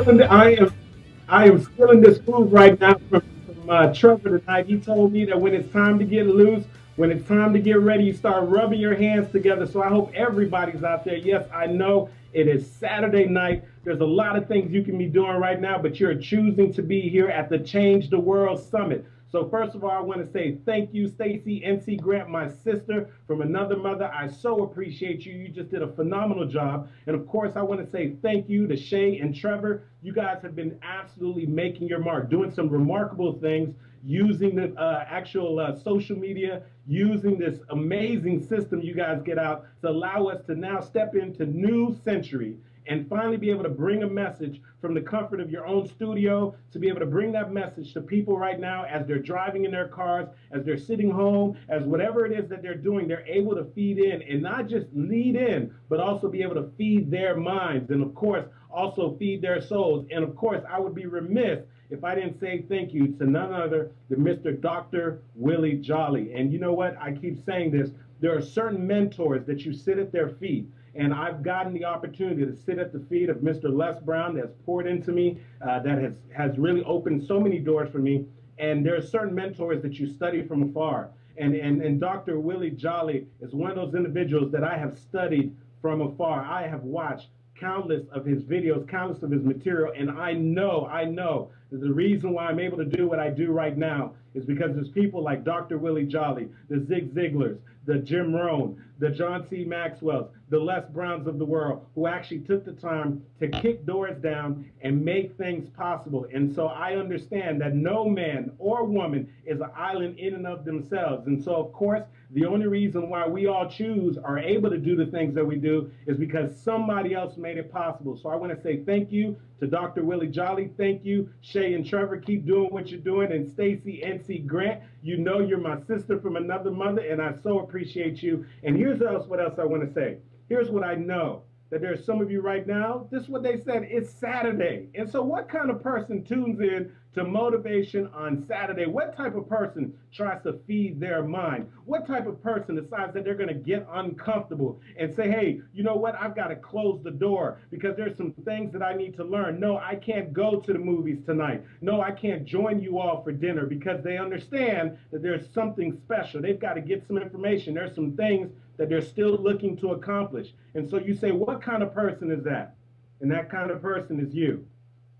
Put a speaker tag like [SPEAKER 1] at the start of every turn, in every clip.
[SPEAKER 1] I am still in this groove right now from Trevor tonight. He told me that when it's time to get loose, when it's time to get ready, you start rubbing your hands together. So I hope everybody's out there. Yes, I know it is Saturday night. There's a lot of things you can be doing right now, but you're choosing to be here at the Change the World Summit. So first of all, I want to say thank you, Stacy NC Grant, my sister from another mother. I so appreciate you. You just did a phenomenal job. And of course, I want to say thank you to Shay and Trevor. You guys have been absolutely making your mark, doing some remarkable things, using the actual social media, using this amazing system you guys get out to allow us to now step into new century and finally be able to bring a message from the comfort of your own studio, to be able to bring that message to people right now as they're driving in their cars, as they're sitting home, as whatever it is that they're doing, they're able to feed in and not just lead in, but also be able to feed their minds and, of course, also feed their souls. And, of course, I would be remiss if I didn't say thank you to none other than Mr. Dr. Willie Jolly. And you know what? I keep saying this. There are certain mentors that you sit at their feet. And I've gotten the opportunity to sit at the feet of Mr. Les Brown that's poured into me, that has really opened so many doors for me. And there are certain mentors that you study from afar. And Dr. Willie Jolly is one of those individuals that I have studied from afar. I have watched countless of his videos, countless of his material, and I know that the reason why I'm able to do what I do right now is because there's people like Dr. Willie Jolly, the Zig Ziglars, the Jim Rohn, the John C. Maxwells, the Les Browns of the world, who actually took the time to kick doors down and make things possible. And so I understand that no man or woman is an island in and of themselves. And so, of course, the only reason why we all are able to do the things that we do is because somebody else made it possible. So I want to say thank you to Dr. Willie Jolly. Thank you, Shay and Trevor. Keep doing what you're doing. And Stacy NC Grant, you know you're my sister from another mother, and I so appreciate you. And here's what else I want to say. Here's what I know. That there's some of you right now, this is what they said, it's Saturday. And so what kind of person tunes in to motivation on Saturday? What type of person tries to feed their mind? What type of person decides that they're going to get uncomfortable and say, hey, you know what, I've got to close the door because there's some things that I need to learn. No, I can't go to the movies tonight. No, I can't join you all for dinner, because they understand that there's something special. They've got to get some information. There's some things that they're still looking to accomplish. And so you say, what kind of person is that? And that kind of person is you.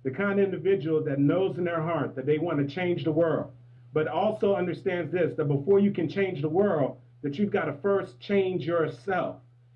[SPEAKER 1] The kind of individual that knows in their heart that they want to change the world, but also understands this, that before you can change the world, that you've got to first change yourself.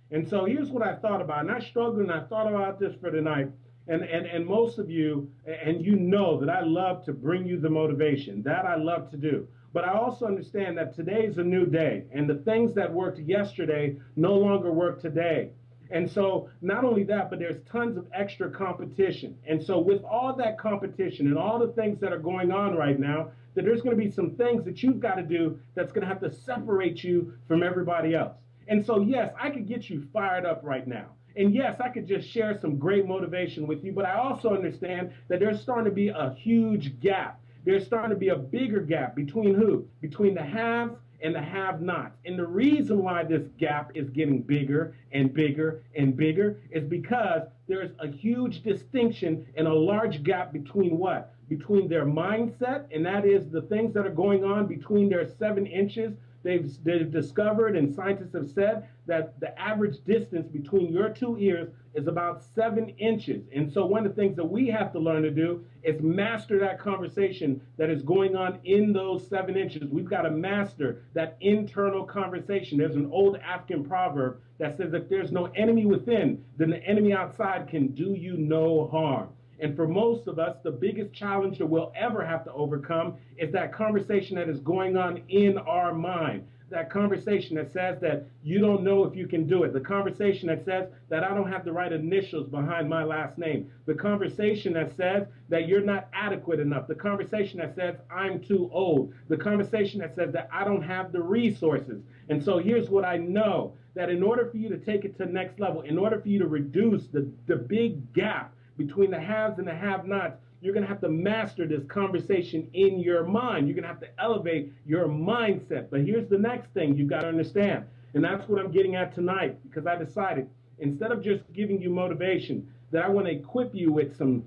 [SPEAKER 1] And so here's what I thought about, and I struggled and I thought about this for tonight. And most of you, and you know that I love to bring you the motivation, that I love to do. But I also understand that today is a new day, and the things that worked yesterday no longer work today. And so not only that, but there's tons of extra competition. And so with all that competition and all the things that are going on right now, that there's going to be some things that you've got to do that's going to have to separate you from everybody else. And so, yes, I could get you fired up right now. And yes, I could just share some great motivation with you, but I also understand that there's starting to be a huge gap. There's starting to be a bigger gap between who? Between the haves and the have-nots. And the reason why this gap is getting bigger and bigger and bigger is because there's a huge distinction and a large gap between what? Between their mindset, and that is the things that are going on between their 7 inches. They've discovered, and scientists have said, that the average distance between your 2 ears is about 7 inches. And so one of the things that we have to learn to do is master that conversation that is going on in those 7 inches. We've got to master that internal conversation. There's an old African proverb that says, if there's no enemy within, then the enemy outside can do you no harm. And for most of us, the biggest challenge that we'll ever have to overcome is that conversation that is going on in our mind. That conversation that says that you don't know if you can do it. The conversation that says that I don't have the right initials behind my last name. The conversation that says that you're not adequate enough. The conversation that says I'm too old. The conversation that says that I don't have the resources. And so here's what I know, that in order for you to take it to the next level, in order for you to reduce the big gap between the haves and the have-nots, you're going to have to master this conversation in your mind. You're going to have to elevate your mindset. But here's the next thing you've got to understand, and that's what I'm getting at tonight, because I decided, instead of just giving you motivation, that I want to equip you with some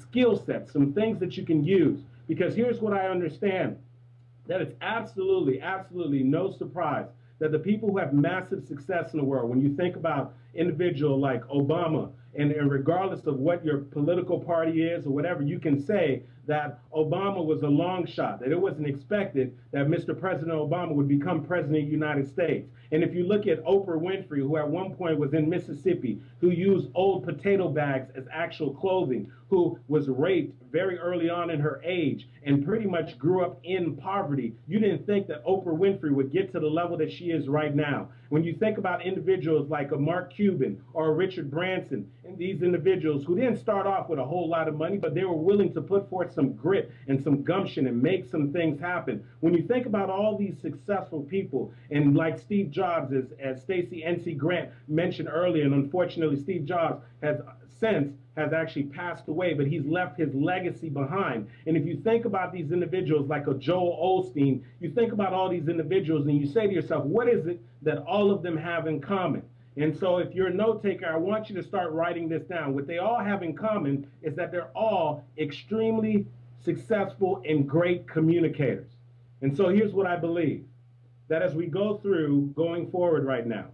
[SPEAKER 1] skill sets, some things that you can use. Because here's what I understand, that it's absolutely, absolutely no surprise that the people who have massive success in the world, when you think about individual like Obama, and regardless of what your political party is or whatever, you can say that Obama was a long shot, that it wasn't expected that Mr. President Obama would become president of the United States. And if you look at Oprah Winfrey, who at one point was in Mississippi, who used old potato bags as actual clothing, who was raped very early on in her age and pretty much grew up in poverty, you didn't think that Oprah Winfrey would get to the level that she is right now. When you think about individuals like a Mark Cuban or a Richard Branson, and these individuals who didn't start off with a whole lot of money, but they were willing to put forth some grit and some gumption and make some things happen. When you think about all these successful people, and like Steve Jobs, as Stacey N.C. Grant mentioned earlier, and unfortunately Steve Jobs has actually passed away, but he's left his legacy behind. And if you think about these individuals like a Joel Osteen, you think about all these individuals and you say to yourself, what is it that all of them have in common? And so if you're a note taker, I want you to start writing this down. What they all have in common is that they're all extremely successful and great communicators. And so here's what I believe, that as we go through going forward right now,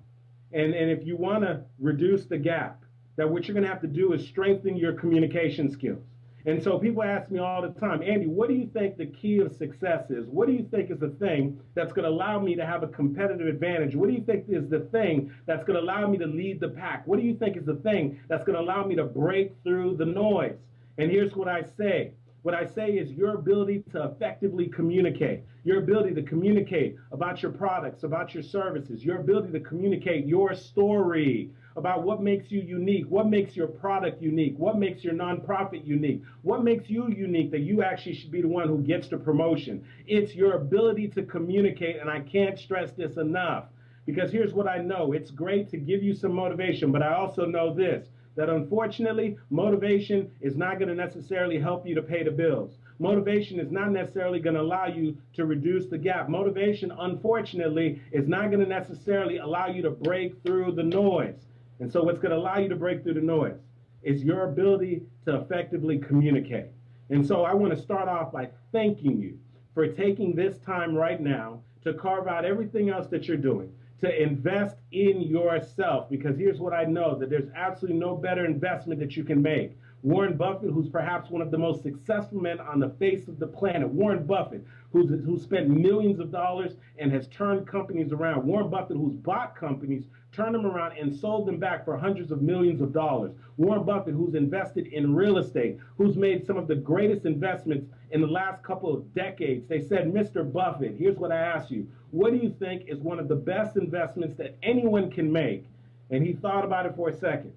[SPEAKER 1] and if you want to reduce the gap, that what you're going to have to do is strengthen your communication skills. And so people ask me all the time, Andy, what do you think the key of success is? What do you think is the thing that's going to allow me to have a competitive advantage? What do you think is the thing that's going to allow me to lead the pack? What do you think is the thing that's going to allow me to break through the noise? And here's what I say. What I say is your ability to effectively communicate, your ability to communicate about your products, about your services, your ability to communicate your story about what makes you unique, what makes your product unique, what makes your nonprofit unique, what makes you unique that you actually should be the one who gets the promotion. It's your ability to communicate, and I can't stress this enough, because here's what I know. It's great to give you some motivation, but I also know this, that unfortunately, motivation is not going to necessarily help you to pay the bills. Motivation is not necessarily going to allow you to reduce the gap. Motivation, unfortunately, is not going to necessarily allow you to break through the noise. And so what's going to allow you to break through the noise is your ability to effectively communicate. And so I want to start off by thanking you for taking this time right now to carve out everything else that you're doing, to invest in yourself, because here's what I know, that there's absolutely no better investment that you can make. Warren Buffett, who's perhaps one of the most successful men on the face of the planet. Warren Buffett, who's spent millions of dollars and has turned companies around. Warren Buffett, who's bought companies, turned them around and sold them back for hundreds of millions of dollars. Warren Buffett, who's invested in real estate, who's made some of the greatest investments in the last couple of decades. They said, Mr. Buffett, here's what I ask you. What do you think is one of the best investments that anyone can make? And he thought about it for a second.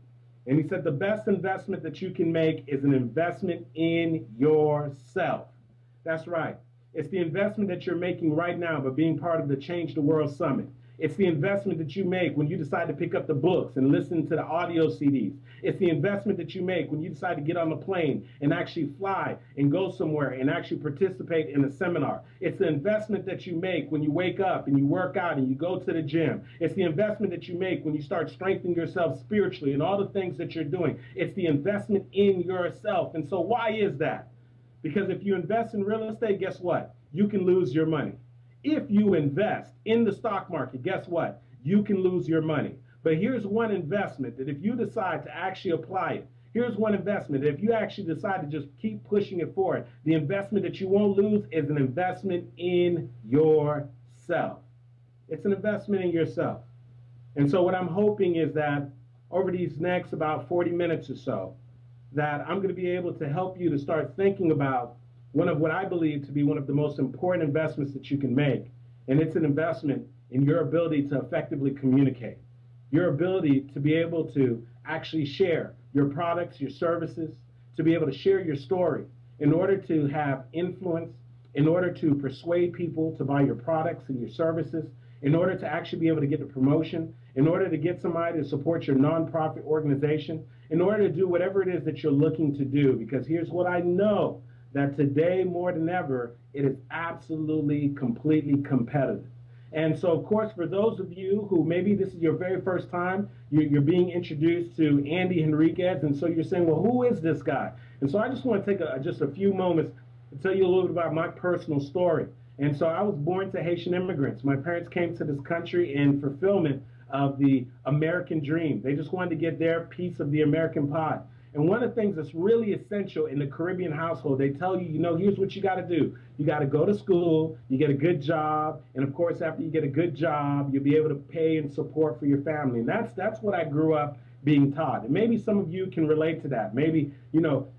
[SPEAKER 1] And he said, the best investment that you can make is an investment in yourself. That's right. It's the investment that you're making right now by being part of the Change the World Summit. It's the investment that you make when you decide to pick up the books and listen to the audio CDs. It's the investment that you make when you decide to get on the plane and actually fly and go somewhere and actually participate in a seminar. It's the investment that you make when you wake up and you work out and you go to the gym. It's the investment that you make when you start strengthening yourself spiritually and all the things that you're doing. It's the investment in yourself. And so why is that? Because if you invest in real estate, guess what? You can lose your money. If you invest in the stock market, guess what? You can lose your money. But here's one investment that if you decide to actually apply it, here's one investment that if you actually decide to just keep pushing it forward, the investment that you won't lose is an investment in yourself. It's an investment in yourself. And so what I'm hoping is that over these next about 40 minutes or so, that I'm going to be able to help you to start thinking about one of what I believe to be one of the most important investments that you can make. And it's an investment in your ability to effectively communicate, your ability to be able to actually share your products, your services, to be able to share your story in order to have influence, in order to persuade people to buy your products and your services, in order to actually be able to get the promotion, in order to get somebody to support your nonprofit organization, in order to do whatever it is that you're looking to do. Because here's what I know, that today more than ever, it is absolutely, completely competitive. And so, of course, for those of you who maybe this is your very first time, you're being introduced to Andy Henriquez, and so you're saying, well, who is this guy? And so I just want to take just a few moments to tell you a little bit about my personal story. And so I was born to Haitian immigrants. My parents came to this country in fulfillment of the American dream. They just wanted to get their piece of the American pie. And one of the things that's really essential in the Caribbean household, they tell you, here's what you got to do. You got to go to school, you get a good job, and of course, after you get a good job, you'll be able to pay and support for your family. And that's what I grew up being taught. And maybe some of you can relate to that. Maybe,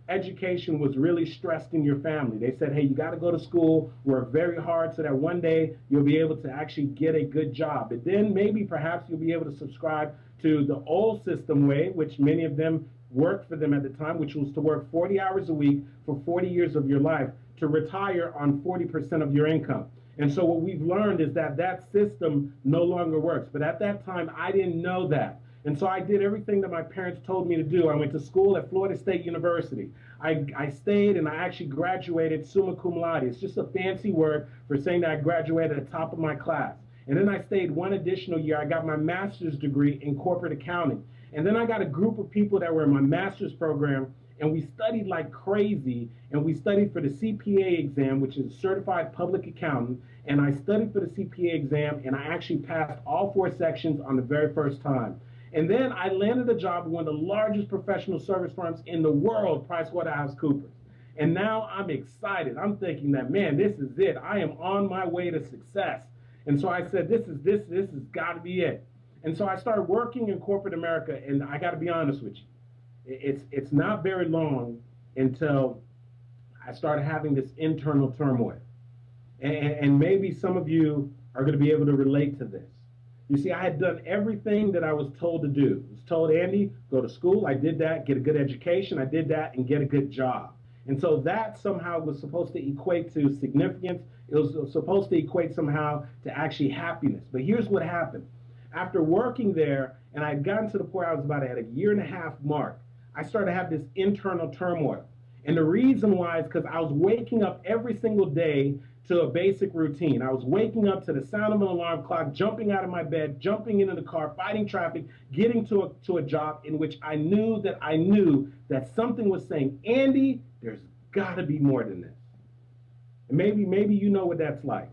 [SPEAKER 1] education was really stressed in your family. They said, hey, you got to go to school, work very hard so that one day you'll be able to actually get a good job. But then maybe perhaps you'll be able to subscribe to the old system way, which many of them worked for them at the time, which was to work 40 hours a week for 40 years of your life to retire on 40% of your income. And so what we've learned is that that system no longer works. But at that time, I didn't know that. And so I did everything that my parents told me to do. I went to school at Florida State University. I stayed and I actually graduated summa cum laude. It's just a fancy word for saying that I graduated at the top of my class. And then I stayed one additional year. I got my master's degree in corporate accounting. And then I got a group of people that were in my master's program, and we studied like crazy, and we studied for the CPA exam, which is a certified public accountant, and I studied for the CPA exam, and I actually passed all 4 sections on the very first time. And then I landed a job with one of the largest professional service firms in the world, PricewaterhouseCoopers. And now I'm excited. I'm thinking that, man, this is it. I am on my way to success. And so I said, this has got to be it. And so I started working in corporate America, and I got to be honest with you. It's not very long until I started having this internal turmoil. And maybe some of you are going to be able to relate to this. You see, I had done everything that I was told to do. I was told, Andy, go to school. I did that, get a good education. I did that, and get a good job. And so that somehow was supposed to equate to significance. It was supposed to equate somehow to actually happiness. But here's what happened. After working there, and I had gotten to the point I was about at a 1.5 year mark, I started to have this internal turmoil. And the reason why is because I was waking up every single day to a basic routine. I was waking up to the sound of an alarm clock, jumping out of my bed, jumping into the car, fighting traffic, getting to a job in which I knew that something was saying, Andy, there's got to be more than this. And maybe you know what that's like.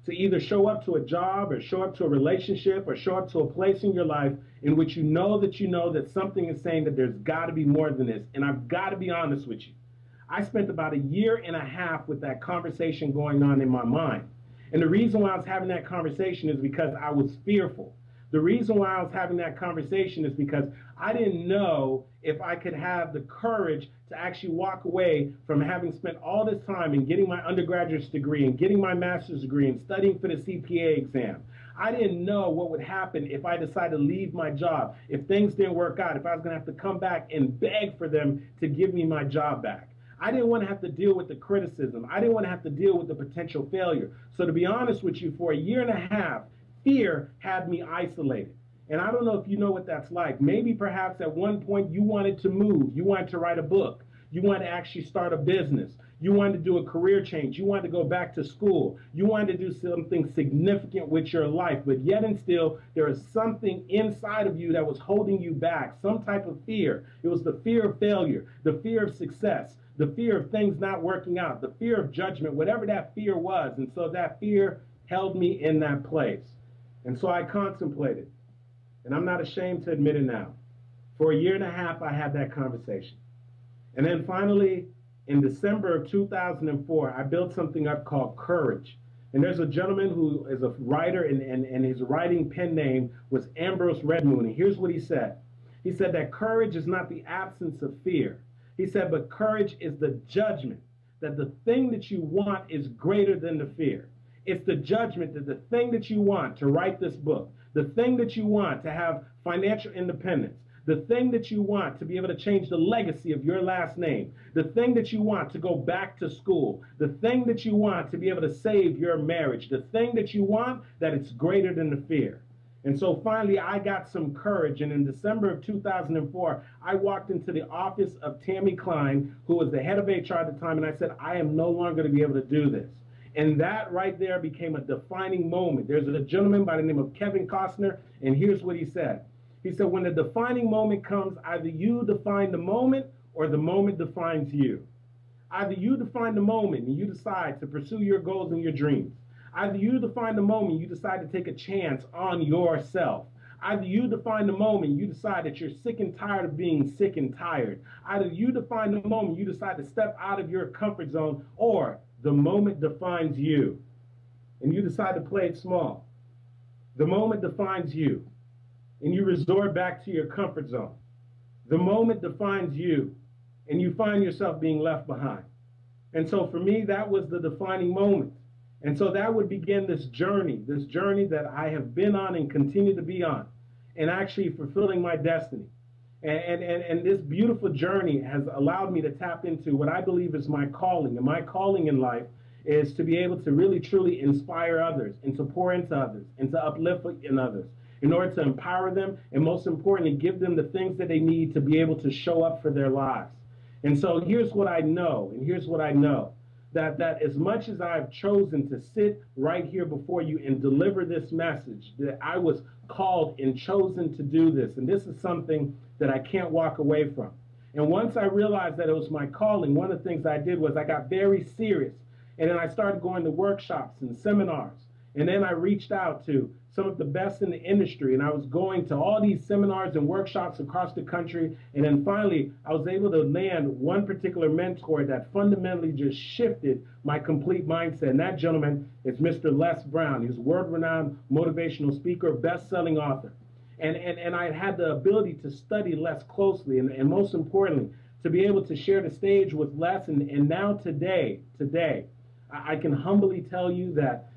[SPEAKER 1] To either show up to a job or show up to a relationship or show up to a place in your life in which you know that something is saying that there's got to be more than this. And I've got to be honest with you. I spent about 1.5 years with that conversation going on in my mind. And the reason why I was having that conversation is because I was fearful. The reason why I was having that conversation is because I didn't know if I could have the courage to actually walk away from having spent all this time in getting my undergraduate degree and getting my master's degree and studying for the CPA exam. I didn't know what would happen if I decided to leave my job, if things didn't work out, if I was going to have to come back and beg for them to give me my job back. I didn't want to have to deal with the criticism. I didn't want to have to deal with the potential failure. So to be honest with you, for 1.5 years, fear had me isolated. And I don't know if you know what that's like. Maybe perhaps at one point you wanted to move. You wanted to write a book. You wanted to actually start a business. You wanted to do a career change. You wanted to go back to school. You wanted to do something significant with your life. But yet and still, there is something inside of you that was holding you back, some type of fear. It was the fear of failure, the fear of success, the fear of things not working out, the fear of judgment, whatever that fear was. And so that fear held me in that place. And so I contemplated, and I'm not ashamed to admit it now. For 1.5 years, I had that conversation. And then finally, in December of 2004, I built something up called Courage. And there's a gentleman who is a writer, and his writing pen name was Ambrose Redmoon. And here's what he said. He said that courage is not the absence of fear. He said, but courage is the judgment that the thing that you want is greater than the fear. It's the judgment that the thing that you want to write this book, the thing that you want to have financial independence, the thing that you want to be able to change the legacy of your last name, the thing that you want to go back to school, the thing that you want to be able to save your marriage, the thing that you want, that it's greater than the fear. And so finally, I got some courage. And in December of 2004, I walked into the office of Tammy Klein, who was the head of HR at the time, and I said, I am no longer going to be able to do this. And that right there became a defining moment. There's a gentleman by the name of Kevin Costner, and here's what he said. He said, when the defining moment comes, either you define the moment or the moment defines you. Either you define the moment and you decide to pursue your goals and your dreams. Either you define the moment, you decide to take a chance on yourself. Either you define the moment, you decide that you're sick and tired of being sick and tired. Either you define the moment, you decide to step out of your comfort zone, or the moment defines you. And you decide to play it small. The moment defines you. And you resort back to your comfort zone. The moment defines you. And you find yourself being left behind. And so for me, that was the defining moment. And so that would begin this journey that I have been on and continue to be on, and actually fulfilling my destiny. And this beautiful journey has allowed me to tap into what I believe is my calling. And my calling in life is to be able to really, truly inspire others and to pour into others and to uplift in others in order to empower them and, most importantly, give them the things that they need to be able to show up for their lives. And so here's what I know, that as much as I've chosen to sit right here before you and deliver this message, that I was called and chosen to do this. And this is something that I can't walk away from. And once I realized that it was my calling, one of the things I did was I got very serious. And then I started going to workshops and seminars. And then I reached out to some of the best in the industry, and I was going to all these seminars and workshops across the country. And then finally, I was able to land one particular mentor that fundamentally just shifted my complete mindset. And that gentleman is Mr. Les Brown. He's a world-renowned motivational speaker, best-selling author. And I had the ability to study Les closely, and most importantly, to be able to share the stage with Les. And now today, I can humbly tell you that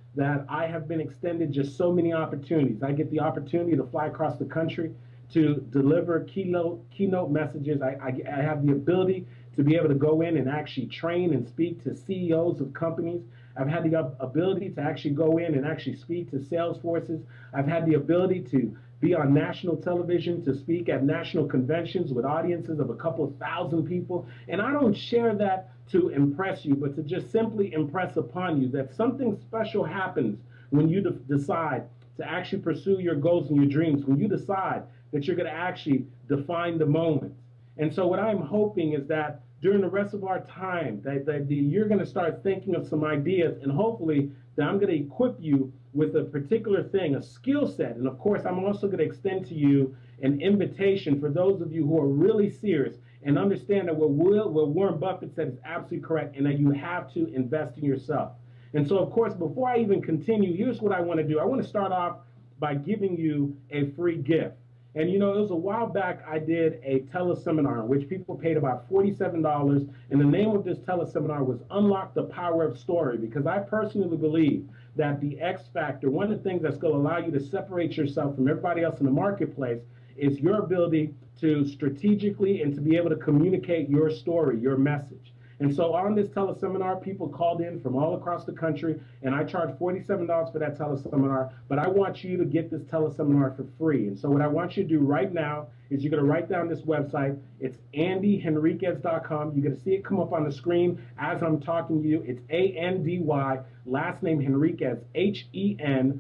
[SPEAKER 1] I have been extended just so many opportunities. I get the opportunity to fly across the country to deliver keynote messages. I have the ability to be able to go in and actually train and speak to CEOs of companies. I've had the ability to actually go in and actually speak to sales forces. I've had the ability to be on national television, to speak at national conventions with audiences of a couple of thousand people. And I don't share that to impress you, but to just simply impress upon you that something special happens when you decide to actually pursue your goals and your dreams, when you decide that you're going to actually define the moment. And so what I'm hoping is that during the rest of our time, that you're going to start thinking of some ideas, and hopefully that I'm going to equip you with a particular thing, a skill set. And of course, I'm also going to extend to you an invitation for those of you who are really serious and understand that what Warren Buffett said is absolutely correct, and that you have to invest in yourself. And so, of course, before I even continue, here's what I want to do. I want to start off by giving you a free gift. And you know, it was a while back I did a teleseminar in which people paid about $47, and the name of this teleseminar was Unlock the Power of Story, because I personally believe that the X factor, one of the things that's going to allow you to separate yourself from everybody else in the marketplace, is your ability to strategically and to be able to communicate your story, your message. And so on this teleseminar, people called in from all across the country, and I charged $47 for that teleseminar, but I want you to get this teleseminar for free. And so what I want you to do right now is you're going to write down this website. It's AndyHenriquez.com. You're going to see it come up on the screen as I'm talking to you. It's A-N-D-Y, last name Henriquez, H-E-N-R-I-Q-U-E-Z.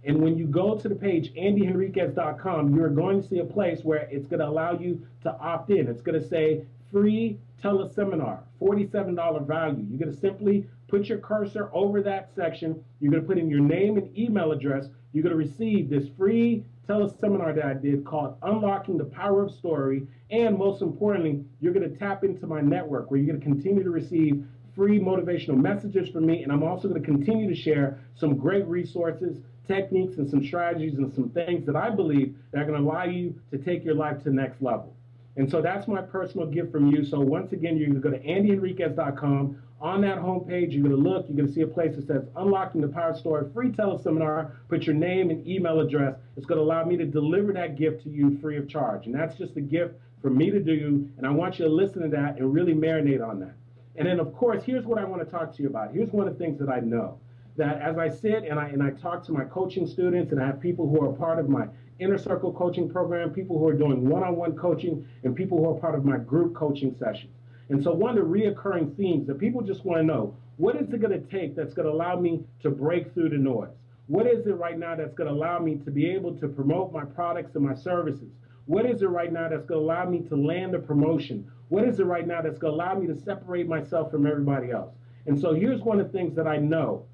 [SPEAKER 1] And when you go to the page, AndyHenriquez.com, you're going to see a place where it's going to allow you to opt in. It's going to say free teleseminar, $47 value. You're going to simply put your cursor over that section. You're going to put in your name and email address. You're going to receive this free teleseminar that I did called Unlocking the Power of Story. And most importantly, you're going to tap into my network where you're going to continue to receive free motivational messages from me. And I'm also going to continue to share some great resources, techniques, and some strategies and some things that I believe that are going to allow you to take your life to the next level. And so that's my personal gift from you. So once again, you're going to go to AndyHenriquez.com. On that homepage, you're going to look, you're going to see a place that says Unlocking the Power Story, free teleseminar. Put your name and email address. It's going to allow me to deliver that gift to you free of charge. And that's just a gift for me to do. And I want you to listen to that and really marinate on that. And then, of course, here's what I want to talk to you about. Here's one of the things that I know. That as I sit and I talk to my coaching students, and I have people who are part of my Inner Circle coaching program, people who are doing one-on-one coaching, and people who are part of my group coaching sessions. And so one of the reoccurring themes that people just want to know, what is it going to take that's going to allow me to break through the noise? What is it right now that's going to allow me to be able to promote my products and my services? What is it right now that's going to allow me to land a promotion? What is it right now that's going to allow me to separate myself from everybody else? And so here's one of the things that I know,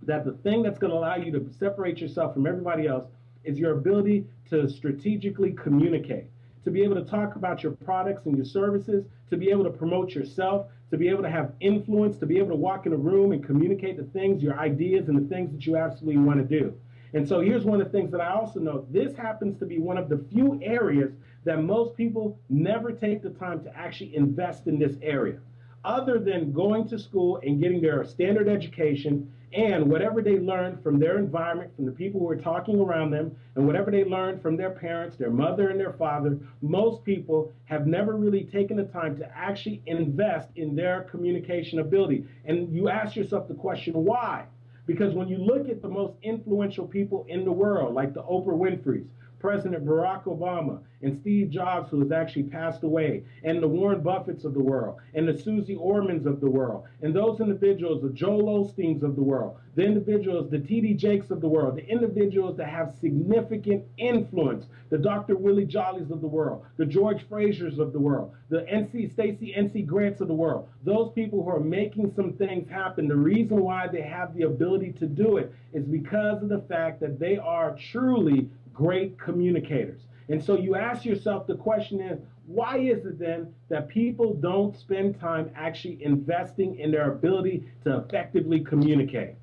[SPEAKER 1] that the thing that's going to allow you to separate yourself from everybody else is your ability to strategically communicate, to be able to talk about your products and your services, to be able to promote yourself, to be able to have influence, to be able to walk in a room and communicate the things, your ideas, and the things that you absolutely want to do. And so here's one of the things that I also know. This happens to be one of the few areas that most people never take the time to actually invest in this area. Other than going to school and getting their standard education and whatever they learn from their environment, from the people who are talking around them, and whatever they learn from their parents, their mother and their father, most people have never really taken the time to actually invest in their communication ability. And you ask yourself the question, why? Because when you look at the most influential people in the world, like the Oprah Winfreys, President Barack Obama, and Steve Jobs, who has actually passed away, and the Warren Buffetts of the world, and the Susie Ormans of the world, and those individuals, the Joel Osteens of the world, the individuals, the T.D. Jakes of the world, the individuals that have significant influence, the Dr. Willie Jollies of the world, the George Frazers of the world, the Stacey N.C. Grants of the world, those people who are making some things happen, the reason why they have the ability to do it is because of the fact that they are truly great communicators. And so you ask yourself, the question is, why is it then that people don't spend time actually investing in their ability to effectively communicate?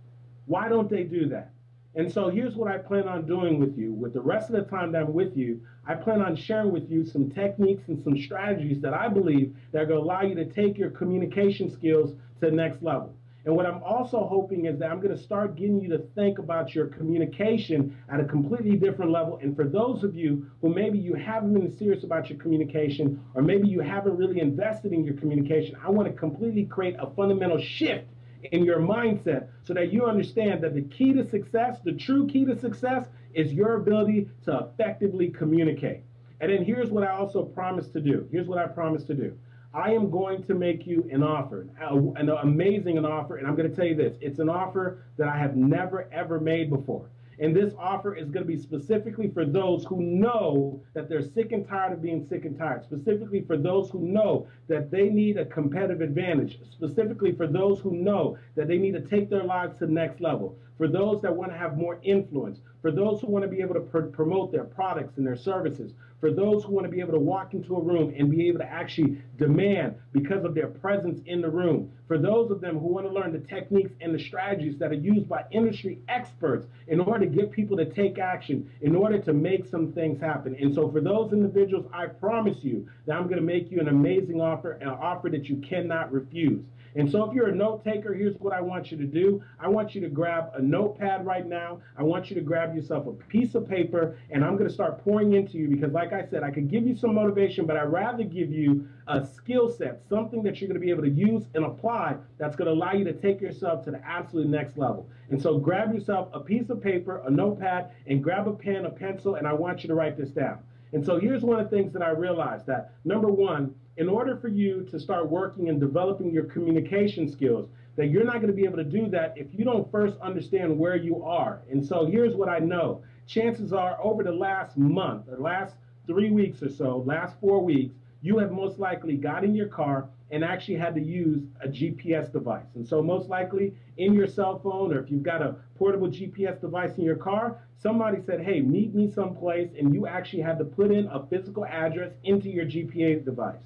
[SPEAKER 1] Why don't they do that? And so here's what I plan on doing with you. With the rest of the time that I'm with you, I plan on sharing with you some techniques and some strategies that I believe that are going to allow you to take your communication skills to the next level. And what I'm also hoping is that I'm going to start getting you to think about your communication at a completely different level. And for those of you who maybe you haven't been serious about your communication, or maybe you haven't really invested in your communication, I want to completely create a fundamental shift in your mindset so that you understand that the key to success, the true key to success, is your ability to effectively communicate. And then here's what I also promise to do. Here's what I promise to do. I am going to make you an offer, an amazing offer, and I'm going to tell you this. It's an offer that I have never, ever made before. And this offer is going to be specifically for those who know that they're sick and tired of being sick and tired, specifically for those who know that they need a competitive advantage, specifically for those who know that they need to take their lives to the next level, for those that want to have more influence, for those who want to be able to promote their products and their services, for those who want to be able to walk into a room and be able to actually demand because of their presence in the room, for those of them who want to learn the techniques and the strategies that are used by industry experts in order to get people to take action, in order to make some things happen. And so for those individuals, I promise you that I'm going to make you an amazing offer, an offer that you cannot refuse. And so if you're a note taker, here's what I want you to do. I want you to grab a notepad right now. I want you to grab yourself a piece of paper, and I'm going to start pouring into you because, like I said, I could give you some motivation, but I'd rather give you a skill set, something that you're going to be able to use and apply that's going to allow you to take yourself to the absolute next level. And so grab yourself a piece of paper, a notepad, and grab a pen, a pencil, and I want you to write this down. And so here's one of the things that I realized, that number one, in order for you to start working and developing your communication skills, that you're not going to be able to do that if you don't first understand where you are. And so here's what I know. Chances are over the last month, or last 3 weeks or so, last 4 weeks, you have most likely got in your car and actually had to use a GPS device. And so most likely in your cell phone, or if you've got a portable GPS device in your car, somebody said, hey, meet me someplace, and you actually had to put in a physical address into your GPS device.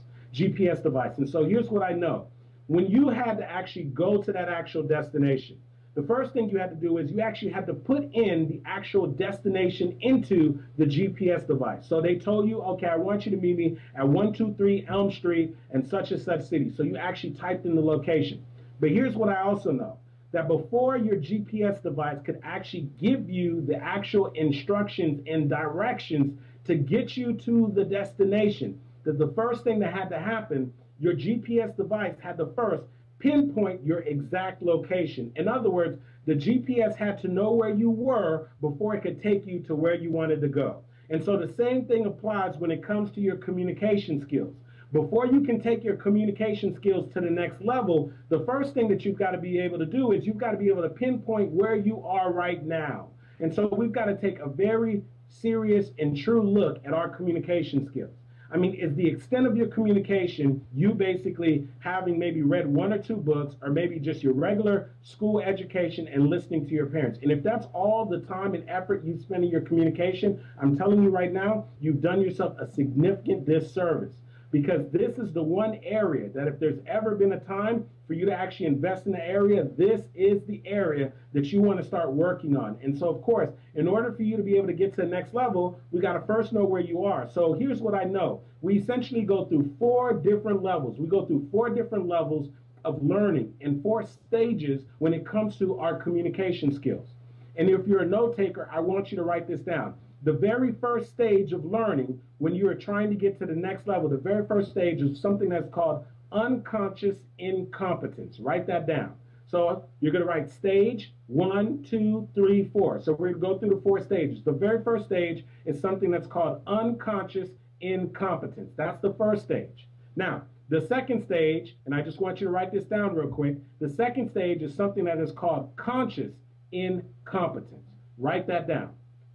[SPEAKER 1] And so here's what I know. When you had to actually go to that actual destination, the first thing you had to do is you actually had to put in the actual destination into the GPS device. So they told you, okay, I want you to meet me at 123 Elm Street and such city. So you actually typed in the location. But here's what I also know, that before your GPS device could actually give you the actual instructions and directions to get you to the destination, that the first thing that had to happen, your GPS device had to first pinpoint your exact location. In other words, the GPS had to know where you were before it could take you to where you wanted to go. And so the same thing applies when it comes to your communication skills. Before you can take your communication skills to the next level, the first thing that you've got to be able to do is you've got to be able to pinpoint where you are right now. And so we've got to take a very serious and true look at our communication skills. I mean, is the extent of your communication you basically having maybe read one or two books, or maybe just your regular school education and listening to your parents? And if that's all the time and effort you spend in your communication, I'm telling you right now, you've done yourself a significant disservice. Because this is the one area that if there's ever been a time for you to actually invest in the area, this is the area that you want to start working on. And so, of course, in order for you to be able to get to the next level, we got to first know where you are. So here's what I know. We essentially go through 4 different levels. We go through 4 different levels of learning and 4 stages when it comes to our communication skills. And if you're a note taker, I want you to write this down. The very first stage of learning, when you are trying to get to the next level, the very first stage is something that's called unconscious incompetence. Write that down. So you're going to write stage 1, 2, 3, 4. So we're going to go through the 4 stages. The very first stage is something that's called unconscious incompetence. That's the first stage. Now, the second stage, and I just want you to write this down real quick, the second stage is something that is called conscious incompetence. Write that down.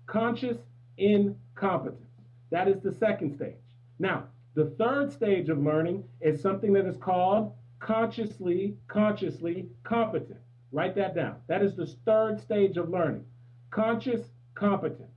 [SPEAKER 1] Conscious incompetence. That is the second stage. Now, the third stage of learning is something that is called consciously competent. Write that down. That is the third stage of learning. Conscious competence.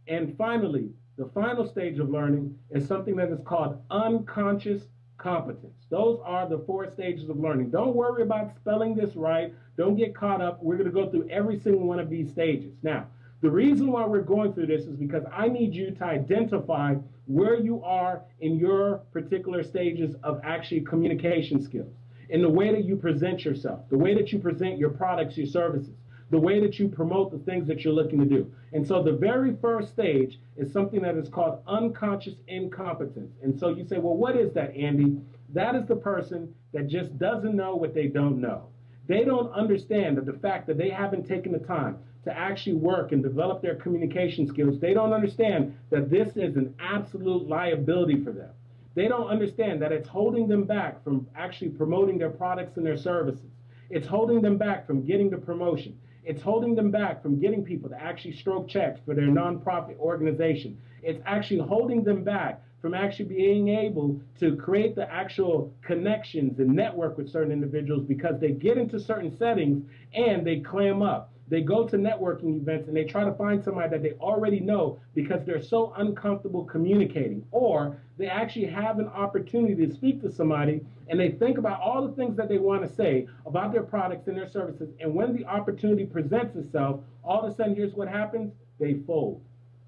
[SPEAKER 1] And finally, the final stage of learning is something that is called unconscious competence. Those are the 4 stages of learning. Don't worry about spelling this right. Don't get caught up. We're going to go through every single one of these stages. Now, the reason why we're going through this is because I need you to identify where you are in your particular stages of actually communication skills, in the way that you present yourself, the way that you present your products, your services, the way that you promote the things that you're looking to do. And so the very first stage is something that is called unconscious incompetence. And so you say, well, what is that, Andy? That is the person that just doesn't know what they don't know. They don't understand that the fact that they haven't taken the time to actually work and develop their communication skills. They don't understand that this is an absolute liability for them. They don't understand that it's holding them back from actually promoting their products and their services. It's holding them back from getting the promotion. It's holding them back from getting people to actually stroke checks for their nonprofit organization. It's actually holding them back from actually being able to create the actual connections and network with certain individuals, because they get into certain settings and they clam up. They go to networking events and they try to find somebody that they already know because they're so uncomfortable communicating. Or they actually have an opportunity to speak to somebody and they think about all the things that they want to say about their products and their services. And when the opportunity presents itself, all of a sudden, here's what happens. They fold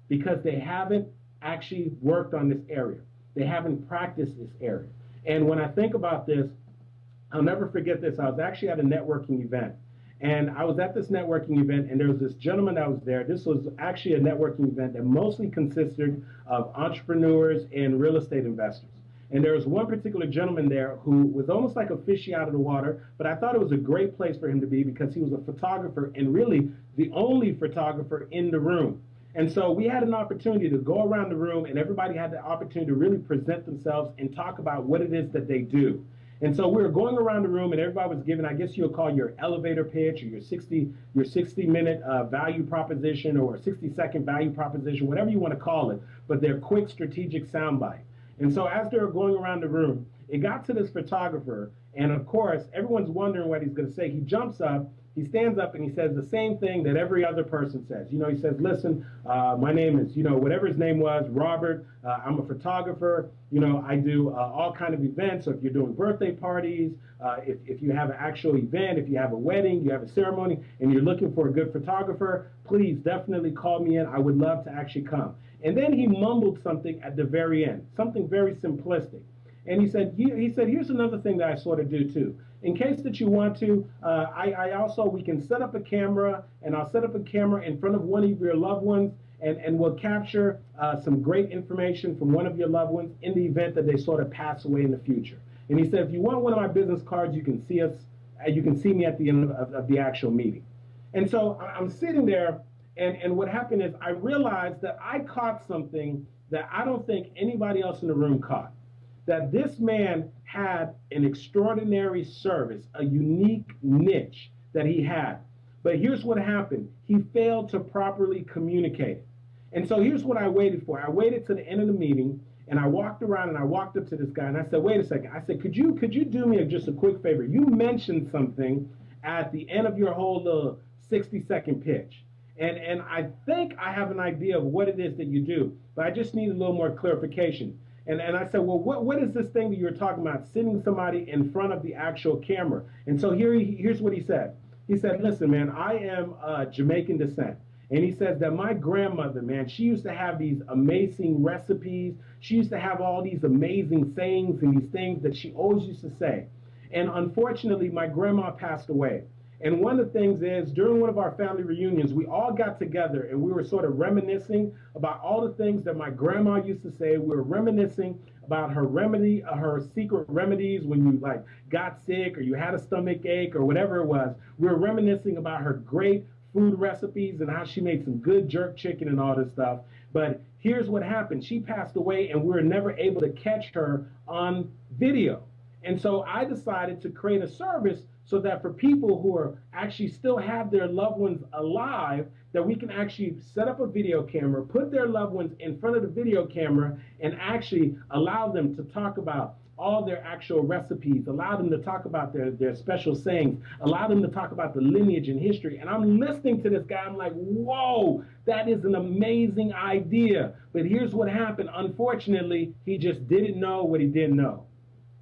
[SPEAKER 1] because they haven't actually worked on this area. They haven't practiced this area. And when I think about this, I'll never forget this. I was actually at a networking event. And I was at this networking event, and there was this gentleman that was there. This was actually a networking event that mostly consisted of entrepreneurs and real estate investors. And there was one particular gentleman there who was almost like a fishy out of the water, but I thought it was a great place for him to be because he was a photographer and really the only photographer in the room. And so we had an opportunity to go around the room, and everybody had the opportunity to really present themselves and talk about what it is that they do. And so we were going around the room, and everybody was giving, I guess you'll call your elevator pitch or your 60-minute value proposition or 60-second value proposition, whatever you want to call it, but their quick strategic soundbite. And so as they were going around the room, it got to this photographer, and of course, everyone's wondering what he's going to say. He jumps up, he stands up, and he says the same thing that every other person says. You know, he says, listen, my name is, whatever his name was, Robert. I'm a photographer. I do all kind of events. So if you're doing birthday parties, if you have an actual event, if you have a wedding, you have a ceremony, and you're looking for a good photographer, please definitely call me in. I would love to actually come. And then he mumbled something at the very end, something very simplistic. And he said, here's another thing that I sort of do too. In case that you want to, we can set up a camera, and I'll set up a camera in front of one of your loved ones, and we'll capture some great information from one of your loved ones in the event that they sort of pass away in the future. And he said, if you want one of my business cards, you can see us, you can see me at the end of the actual meeting. And so I'm sitting there, and what happened is I realized that I caught something that I don't think anybody else in the room caught. that this man had an extraordinary service, a unique niche that he had. But here's what happened. He failed to properly communicate. And so here's what I waited for. I waited to the end of the meeting, and I walked around and I walked up to this guy and I said, wait a second. I said, could you do me just a quick favor? You mentioned something at the end of your whole little 60-second pitch. And I think I have an idea of what it is that you do, but I just need a little more clarification. And I said, well, what is this thing that you're talking about, sitting somebody in front of the actual camera? And so here's what he said. He said, listen, man, I am Jamaican descent. And he says that my grandmother, man, she used to have these amazing recipes. She used to have all these amazing sayings and these things that she always used to say. And unfortunately, my grandma passed away. And one of the things is, during one of our family reunions, we all got together and we were sort of reminiscing about all the things that my grandma used to say. We were reminiscing about her secret remedies when you like got sick or you had a stomach ache or whatever it was. We were reminiscing about her great food recipes and how she made some good jerk chicken and all this stuff. But here's what happened. She passed away and we were never able to catch her on video. And so I decided to create a service so that for people who are actually still have their loved ones alive, that we can actually set up a video camera, put their loved ones in front of the video camera, and actually allow them to talk about all their actual recipes, allow them to talk about their special sayings, allow them to talk about the lineage and history. And I'm listening to this guy, I'm like, whoa, that is an amazing idea. But here's what happened. Unfortunately, he just didn't know what he didn't know.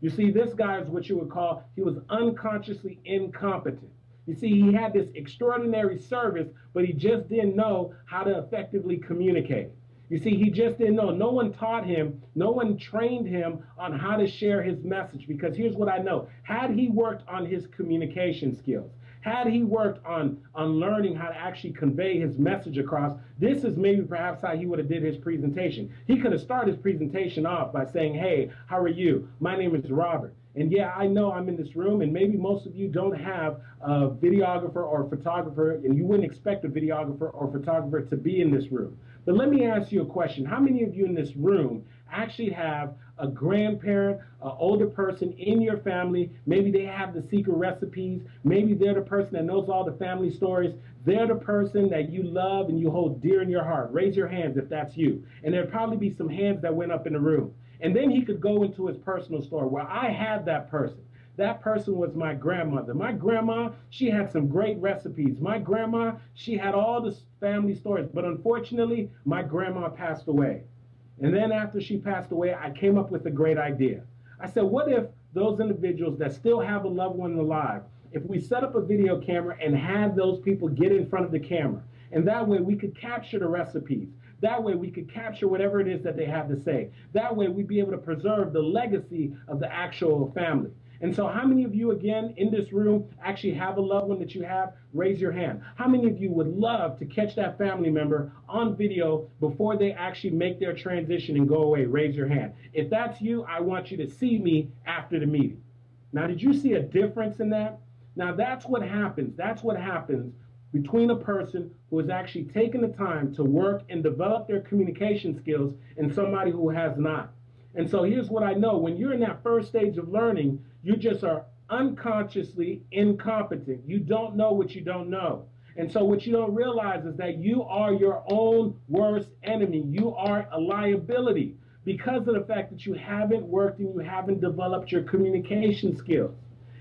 [SPEAKER 1] You see, this guy is what you would call, he was unconsciously incompetent. You see, he had this extraordinary service, but he just didn't know how to effectively communicate. You see, he just didn't know. No one taught him, no one trained him on how to share his message, because here's what I know. Had he worked on his communication skills, had he worked on learning how to actually convey his message across, this is maybe perhaps how he would have did his presentation. He could have started his presentation off by saying, hey, how are you? My name is Robert. And yeah, I know I'm in this room, and maybe most of you don't have a videographer or a photographer, and you wouldn't expect a videographer or photographer to be in this room. But let me ask you a question. How many of you in this room actually have a grandparent, an older person in your family? Maybe they have the secret recipes. Maybe they're the person that knows all the family stories. They're the person that you love and you hold dear in your heart. Raise your hands if that's you. And there'd probably be some hands that went up in the room. And then he could go into his personal story. Well, I had that person. That person was my grandmother. My grandma, she had some great recipes. My grandma, she had all the family stories. But unfortunately, my grandma passed away. And then after she passed away, I came up with a great idea. I said, what if those individuals that still have a loved one alive, if we set up a video camera and had those people get in front of the camera, and that way we could capture the recipes. That way we could capture whatever it is that they have to say. That way we'd be able to preserve the legacy of the actual family. And so how many of you, again, in this room actually have a loved one that you have? Raise your hand. How many of you would love to catch that family member on video before they actually make their transition and go away? Raise your hand. If that's you, I want you to see me after the meeting. Now, did you see a difference in that? Now, that's what happens. That's what happens between a person who has actually taken the time to work and develop their communication skills and somebody who has not. And so here's what I know. When you're in that first stage of learning, you just are unconsciously incompetent. You don't know what you don't know. And so what you don't realize is that you are your own worst enemy. You are a liability because of the fact that you haven't worked and you haven't developed your communication skills.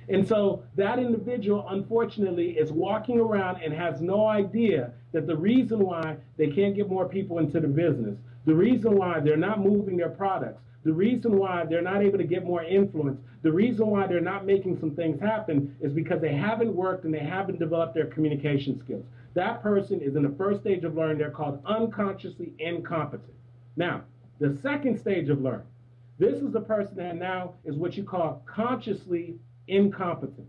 [SPEAKER 1] And so that individual, unfortunately, is walking around and has no idea that the reason why they can't get more people into the business, the reason why they're not moving their products, the reason why they're not able to get more influence, the reason why they're not making some things happen is because they haven't worked and they haven't developed their communication skills. That person is in the first stage of learning. They're called unconsciously incompetent. Now, the second stage of learning, this is the person that now is what you call consciously incompetent.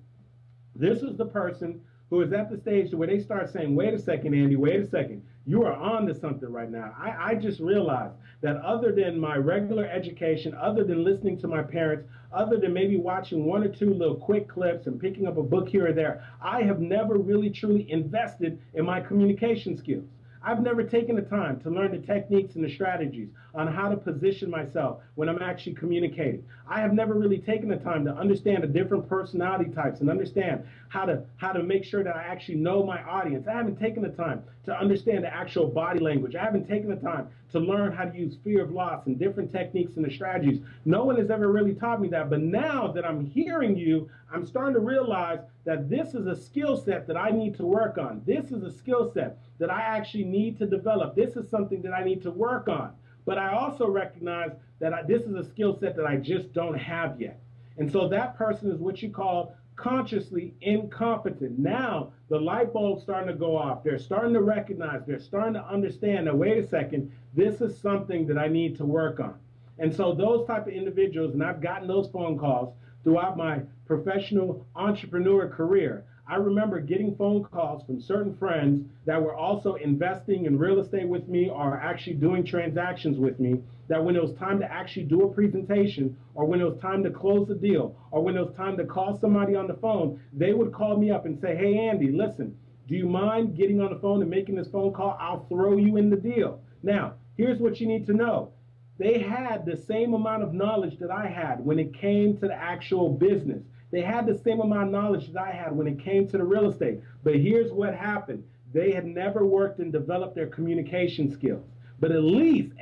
[SPEAKER 1] This is the person who is at the stage where they start saying, wait a second, Andy, wait a second. You are on to something right now. I just realized that other than my regular education, other than listening to my parents, other than maybe watching one or two little quick clips and picking up a book here or there, I have never really truly invested in my communication skills. I've never taken the time to learn the techniques and the strategies on how to position myself when I'm actually communicating. I have never really taken the time to understand the different personality types and understand how to make sure that I actually know my audience. I haven't taken the time to understand the actual body language. I haven't taken the time to learn how to use fear of loss and different techniques and the strategies. No one has ever really taught me that, but now that I'm hearing you, I'm starting to realize that this is a skill set that I need to work on. This is a skill set that I actually need to develop. This is something that I need to work on. But I also recognize that this is a skill set that I just don't have yet. And so that person is what you call consciously incompetent. Now the light bulb's starting to go off. They're starting to recognize, they're starting to understand that, wait a second, this is something that I need to work on. And so those type of individuals, and I've gotten those phone calls throughout my professional entrepreneur career. I remember getting phone calls from certain friends that were also investing in real estate with me or actually doing transactions with me, that when it was time to actually do a presentation or when it was time to close a deal or when it was time to call somebody on the phone, they would call me up and say, hey, Andy, listen, do you mind getting on the phone and making this phone call? I'll throw you in the deal. Now, here's what you need to know. They had the same amount of knowledge that I had when it came to the actual business. They had the same amount of knowledge that I had when it came to the real estate. But here's what happened. They had never worked and developed their communication skills. But at least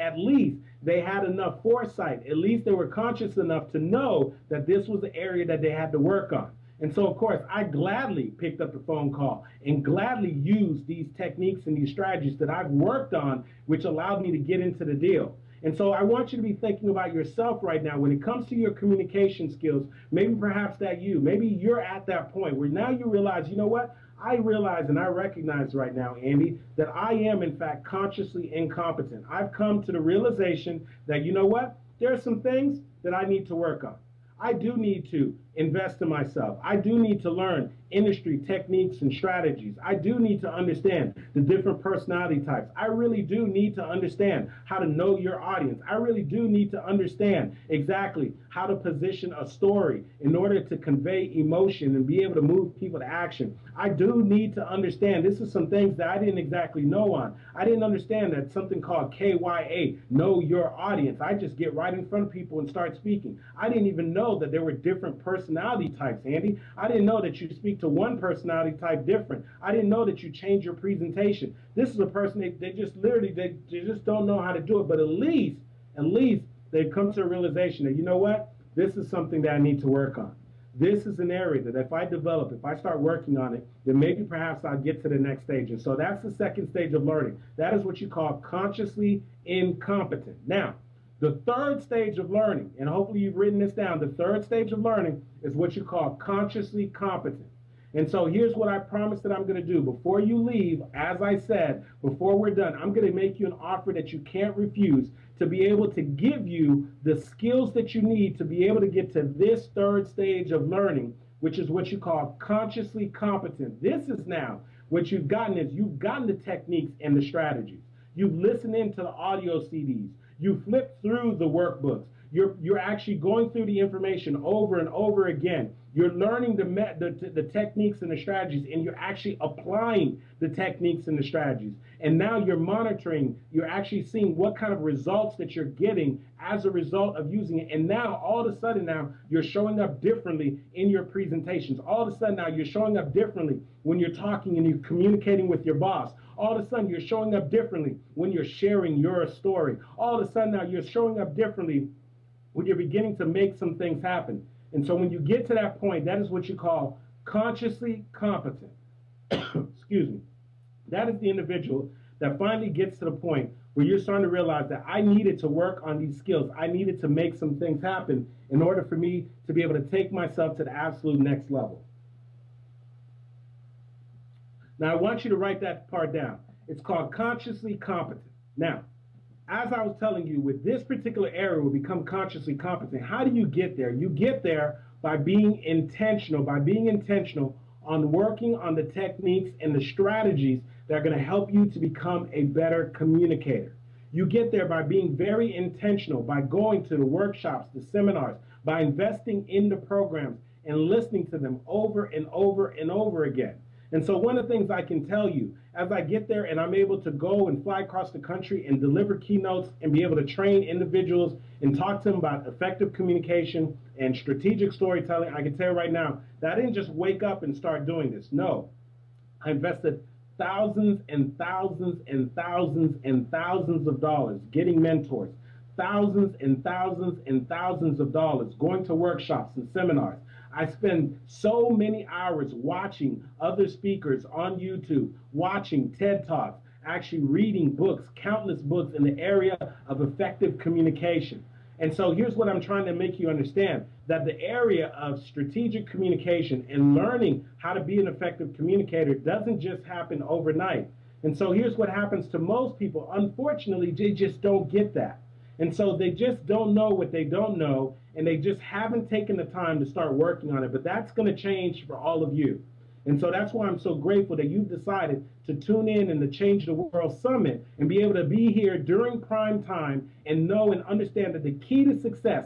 [SPEAKER 1] they had enough foresight. At least they were conscious enough to know that this was the area that they had to work on. And so, of course, I gladly picked up the phone call and gladly used these techniques and these strategies that I've worked on, which allowed me to get into the deal. And so I want you to be thinking about yourself right now when it comes to your communication skills. Maybe perhaps maybe you're at that point where now you realize, you know what? I realize and I recognize right now, Andy, that I am in fact consciously incompetent. I've come to the realization that, you know what? There are some things that I need to work on. I do need to invest in myself. I do need to learn industry techniques and strategies. I do need to understand the different personality types. I really do need to understand how to know your audience. I really do need to understand exactly how to position a story in order to convey emotion and be able to move people to action. I do need to understand, this is some things that I didn't exactly know on. I didn't understand that something called KYA, know your audience. I just get right in front of people and start speaking. I didn't even know that there were different personality types, Andy. I didn't know that you speak to one personality type different. I didn't know that you change your presentation. This is a person, they just literally, they just don't know how to do it, but at least they've come to a realization that, you know what, this is something that I need to work on. This is an area that if I develop, if I start working on it, then maybe perhaps I'll get to the next stage. And so that's the second stage of learning. That is what you call consciously incompetent. Now, the third stage of learning, and hopefully you've written this down, the third stage of learning is what you call consciously competent. And so here's what I promise that I'm going to do. Before you leave, as I said, before we're done, I'm going to make you an offer that you can't refuse to be able to give you the skills that you need to be able to get to this third stage of learning, which is what you call consciously competent. This is now what you've gotten is you've gotten the techniques and the strategies. You've listened into the audio CDs. You flip through the workbooks. You're actually going through the information over and over again. You're learning the techniques and the strategies, and you're actually applying the techniques and the strategies. And now you're monitoring, you're actually seeing what kind of results that you're getting as a result of using it. And now, all of a sudden now, you're showing up differently in your presentations. All of a sudden now, you're showing up differently when you're talking and you're communicating with your boss. All of a sudden, you're showing up differently when you're sharing your story. All of a sudden now, you're showing up differently when you're beginning to make some things happen. And so when you get to that point, that is what you call consciously competent. Excuse me. That is the individual that finally gets to the point where you're starting to realize that I needed to work on these skills. I needed to make some things happen in order for me to be able to take myself to the absolute next level. Now, I want you to write that part down. It's called consciously competent. Now, as I was telling you, with this particular area, will become consciously competent. How do you get there? You get there by being intentional, on working on the techniques and the strategies that are going to help you to become a better communicator. You get there by being very intentional, by going to the workshops, the seminars, by investing in the programs and listening to them over and over and over again. And so one of the things I can tell you, as I get there and I'm able to go and fly across the country and deliver keynotes and be able to train individuals and talk to them about effective communication and strategic storytelling, I can tell you right now that I didn't just wake up and start doing this. No, I invested thousands and thousands and thousands and thousands of dollars getting mentors, thousands and thousands and thousands of dollars going to workshops and seminars. I spend so many hours watching other speakers on YouTube, watching TED Talks, actually reading books, countless books in the area of effective communication. And so here's what I'm trying to make you understand, that the area of strategic communication and learning how to be an effective communicator doesn't just happen overnight. And so here's what happens to most people. Unfortunately, they just don't get that. And so they just don't know what they don't know, and they just haven't taken the time to start working on it. But that's going to change for all of you. And so that's why I'm so grateful that you've decided to tune in and the Change the World Summit and be able to be here during prime time and know and understand that the key to success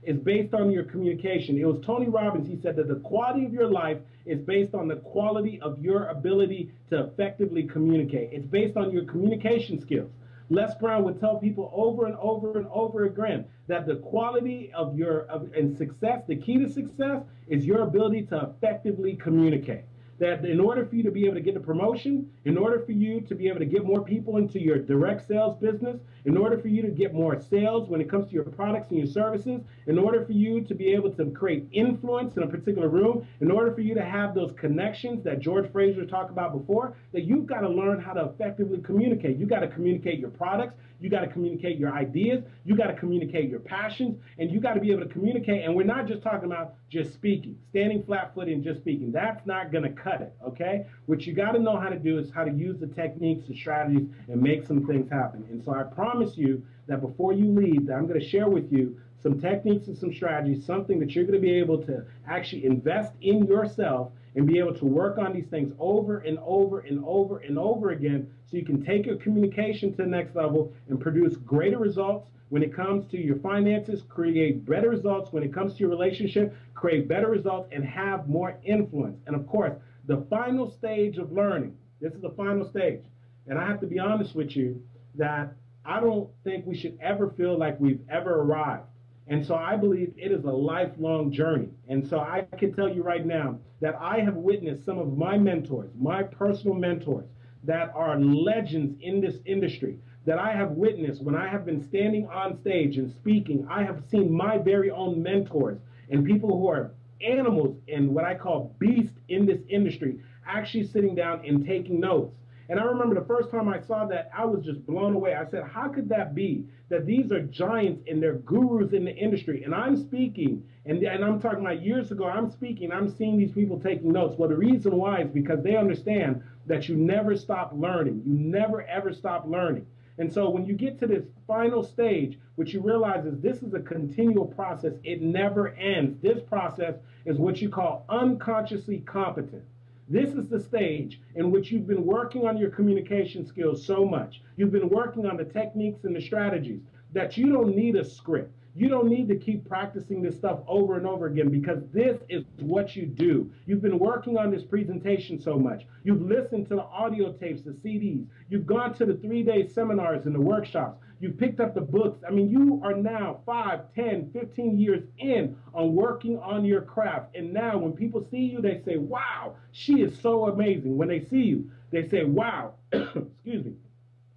[SPEAKER 1] is based on your communication. It was Tony Robbins, he said that the quality of your life is based on the quality of your ability to effectively communicate. It's based on your communication skills. Les Brown would tell people over and over and over again that the quality of and success, the key to success is your ability to effectively communicate. That in order for you to be able to get a promotion, in order for you to be able to get more people into your direct sales business, in order for you to get more sales when it comes to your products and your services, in order for you to be able to create influence in a particular room, in order for you to have those connections that George Fraser talked about before, that you've got to learn how to effectively communicate. You got to communicate your products, you got to communicate your ideas, you got to communicate your passions, and you got to be able to communicate. And we're not just talking about just speaking, standing flat-footed and just speaking. That's not going to cut it, okay? What you got to know how to do is how to use the techniques, the strategies, and make some things happen. And so I promise you that before you leave, that I'm going to share with you some techniques and some strategies, something that you're going to be able to actually invest in yourself and be able to work on these things over and over and over and over again so you can take your communication to the next level and produce greater results when it comes to your finances, create better results when it comes to your relationship, create better results, and have more influence. And of course, the final stage of learning, this is the final stage. And I have to be honest with you that I don't think we should ever feel like we've ever arrived. And so I believe it is a lifelong journey. And so I can tell you right now that I have witnessed some of my mentors, my personal mentors, that are legends in this industry, that I have witnessed when I have been standing on stage and speaking. I have seen my very own mentors and people who are animals and what I call beasts in this industry actually sitting down and taking notes. And I remember the first time I saw that, I was just blown away. I said, how could that be? That these are giants and they're gurus in the industry. And I'm speaking, and I'm talking about years ago, I'm speaking, I'm seeing these people taking notes. Well, the reason why is because they understand that you never stop learning. You never, ever stop learning. And so when you get to this final stage, what you realize is this is a continual process. It never ends. This process is what you call unconsciously competent. This is the stage in which you've been working on your communication skills so much. You've been working on the techniques and the strategies that you don't need a script. You don't need to keep practicing this stuff over and over again because this is what you do. You've been working on this presentation so much. You've listened to the audio tapes, the CDs. You've gone to the 3-day seminars and the workshops. You've picked up the books. I mean, you are now 5, 10, 15 years in on working on your craft. And now when people see you, they say, wow, she is so amazing. When they see you, they say, wow, excuse me.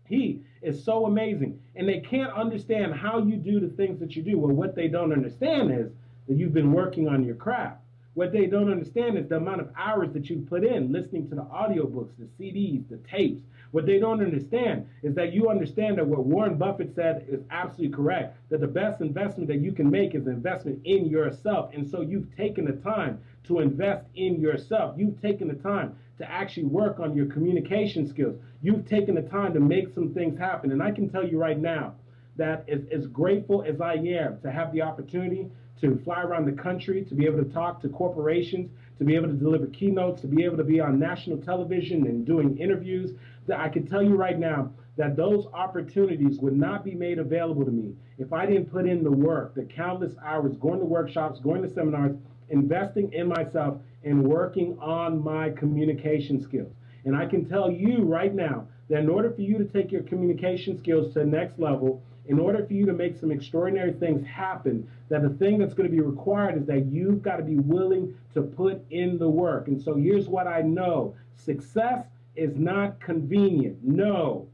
[SPEAKER 1] He is so amazing. And they can't understand how you do the things that you do. Well, what they don't understand is that you've been working on your craft. What they don't understand is the amount of hours that you put in listening to the audiobooks, the CDs, the tapes. What they don't understand is that you understand that what Warren Buffett said is absolutely correct, that the best investment that you can make is an investment in yourself. And so you've taken the time to invest in yourself. You've taken the time to actually work on your communication skills. You've taken the time to make some things happen. And I can tell you right now that as grateful as I am to have the opportunity to fly around the country, to be able to talk to corporations, to be able to deliver keynotes, to be able to be on national television and doing interviews, that I can tell you right now that those opportunities would not be made available to me if I didn't put in the work, the countless hours, going to workshops, going to seminars, investing in myself, in working on my communication skills. And I can tell you right now that in order for you to take your communication skills to the next level, in order for you to make some extraordinary things happen, that the thing that's going to be required is that you've got to be willing to put in the work. And so here's what I know. Success is not convenient. No.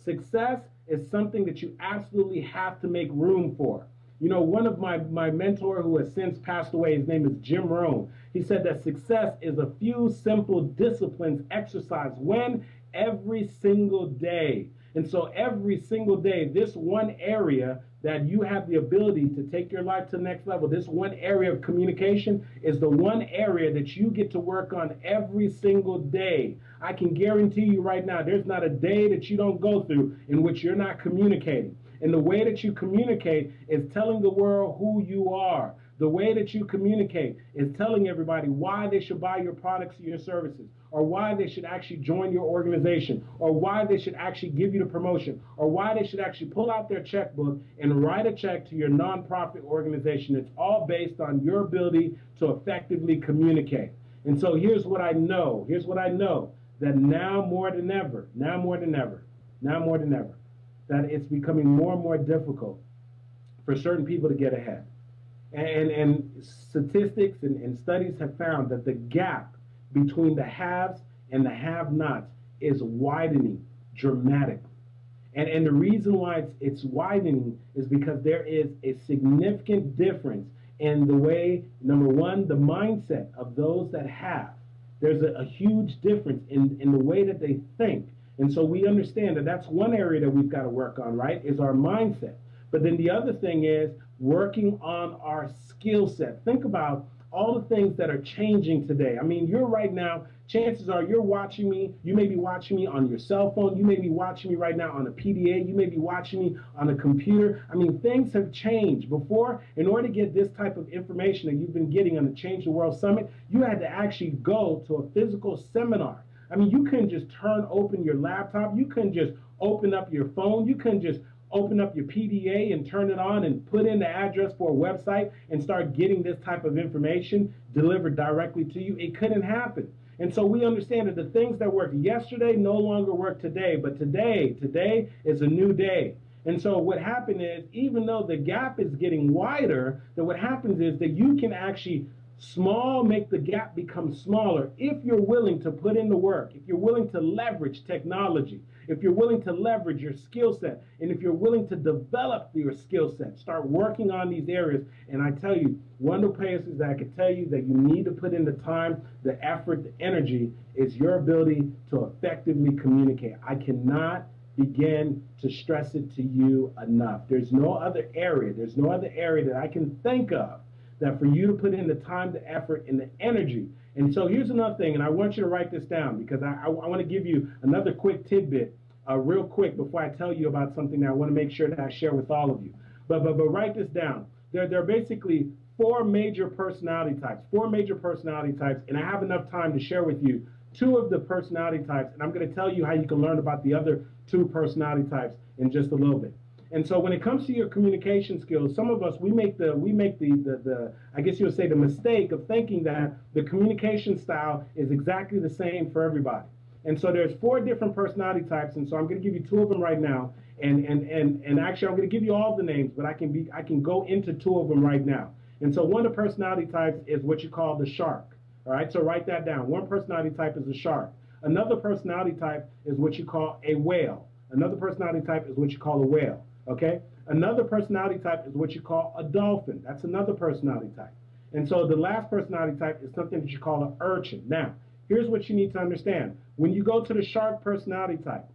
[SPEAKER 1] Success is something that you absolutely have to make room for. You know, one of my mentor who has since passed away, his name is Jim Rohn. He said that success is a few simple disciplines exercised when every single day. And so every single day, this one area that you have the ability to take your life to the next level, this one area of communication is the one area that you get to work on every single day. I can guarantee you right now, there's not a day that you don't go through in which you're not communicating. And the way that you communicate is telling the world who you are. The way that you communicate is telling everybody why they should buy your products or your services, or why they should actually join your organization, or why they should actually give you the promotion, or why they should actually pull out their checkbook and write a check to your nonprofit organization. It's all based on your ability to effectively communicate. And so here's what I know. Here's what I know, that now more than ever, that it's becoming more and more difficult for certain people to get ahead. And statistics and studies have found that the gap between the haves and the have-nots is widening dramatically. And the reason why it's widening is because there is a significant difference in the way, number one, the mindset of those that have. There's a huge difference in the way that they think. And so we understand that that's one area that we've got to work on, right, is our mindset. But then the other thing is working on our skill set. Think about all the things that are changing today. I mean, you're right now, chances are you're watching me. You may be watching me on your cell phone. You may be watching me right now on a PDA. You may be watching me on a computer. I mean, things have changed. Before, in order to get this type of information that you've been getting on the Change the World Summit, you had to actually go to a physical seminar. I mean, you couldn't just open your laptop. You couldn't just open up your phone. You couldn't just open up your PDA and turn it on and put in the address for a website and start getting this type of information delivered directly to you. It couldn't happen. And so we understand that the things that worked yesterday no longer work today, but today is a new day. And so what happened is, even though the gap is getting wider, that what happens is that you can actually make the gap become smaller if you're willing to put in the work, if you're willing to leverage technology, if you're willing to leverage your skill set, and if you're willing to develop your skill set, start working on these areas. And I tell you, one of the places that I can tell you that you need to put in the time, the effort, the energy is your ability to effectively communicate. I cannot begin to stress it to you enough. There's no other area that I can think of that for you to put in the time, the effort, and the energy. And so here's another thing, and I want you to write this down because I want to give you another quick tidbit real quick before I tell you about something that I want to make sure that I share with all of you. But write this down. There are basically four major personality types, and I have enough time to share with you two of the personality types, and I'm going to tell you how you can learn about the other two personality types in just a little bit. And so when it comes to your communication skills, some of us, we make the I guess you would say the mistake of thinking that the communication style is exactly the same for everybody. And so there's four different personality types, and so I'm going to give you two of them right now. And actually I'm going to give you all the names, but I can go into two of them right now. And so one of the personality types is what you call the shark. All right, so write that down. One personality type is a shark. Another personality type is what you call a whale. Another personality type is what you call a whale. Okay? Another personality type is what you call a dolphin. That's another personality type. And so the last personality type is something that you call an urchin. Now, here's what you need to understand. When you go to the shark personality type,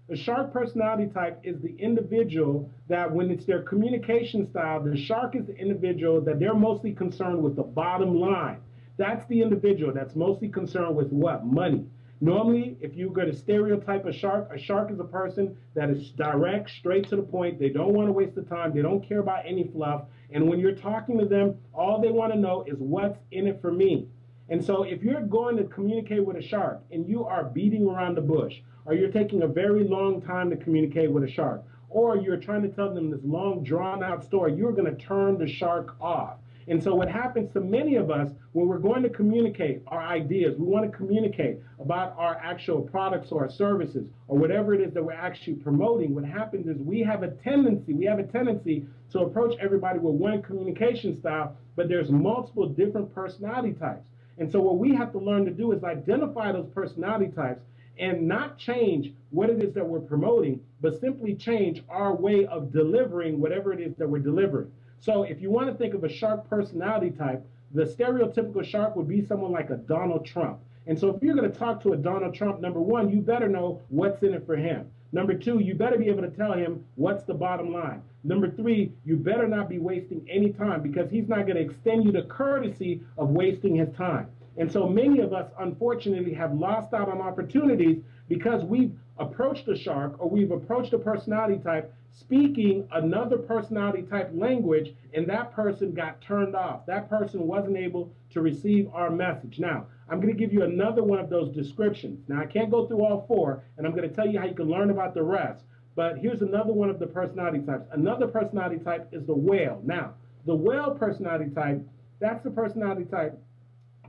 [SPEAKER 1] the shark personality type is the individual that when it's their communication style, the shark is the individual that they're mostly concerned with the bottom line. That's the individual that's mostly concerned with what? Money. Normally, if you're going to stereotype a shark is a person that is direct, straight to the point. They don't want to waste the time. They don't care about any fluff. And when you're talking to them, all they want to know is what's in it for me. And so if you're going to communicate with a shark and you are beating around the bush, or you're taking a very long time to communicate with a shark, or you're trying to tell them this long, drawn-out story, you're going to turn the shark off. And so what happens to many of us when we're going to communicate our ideas, we want to communicate about our actual products or our services or whatever it is that we're actually promoting, what happens is we have a tendency to approach everybody with one communication style, but there's multiple different personality types. And so what we have to learn to do is identify those personality types and not change what it is that we're promoting, but simply change our way of delivering whatever it is that we're delivering. So if you want to think of a shark personality type, the stereotypical shark would be someone like a Donald Trump. And so if you're going to talk to a Donald Trump, number one, you better know what's in it for him. Number two, you better be able to tell him what's the bottom line. Number three, you better not be wasting any time because he's not going to extend you the courtesy of wasting his time. And so many of us, unfortunately, have lost out on opportunities because we've approached a shark or we've approached a personality type speaking another personality type language, and that person got turned off. That person wasn't able to receive our message. Now, I'm going to give you another one of those descriptions. Now, I can't go through all four, and I'm going to tell you how you can learn about the rest. But here's another one of the personality types. Another personality type is the whale. Now, the whale personality type, that's the personality type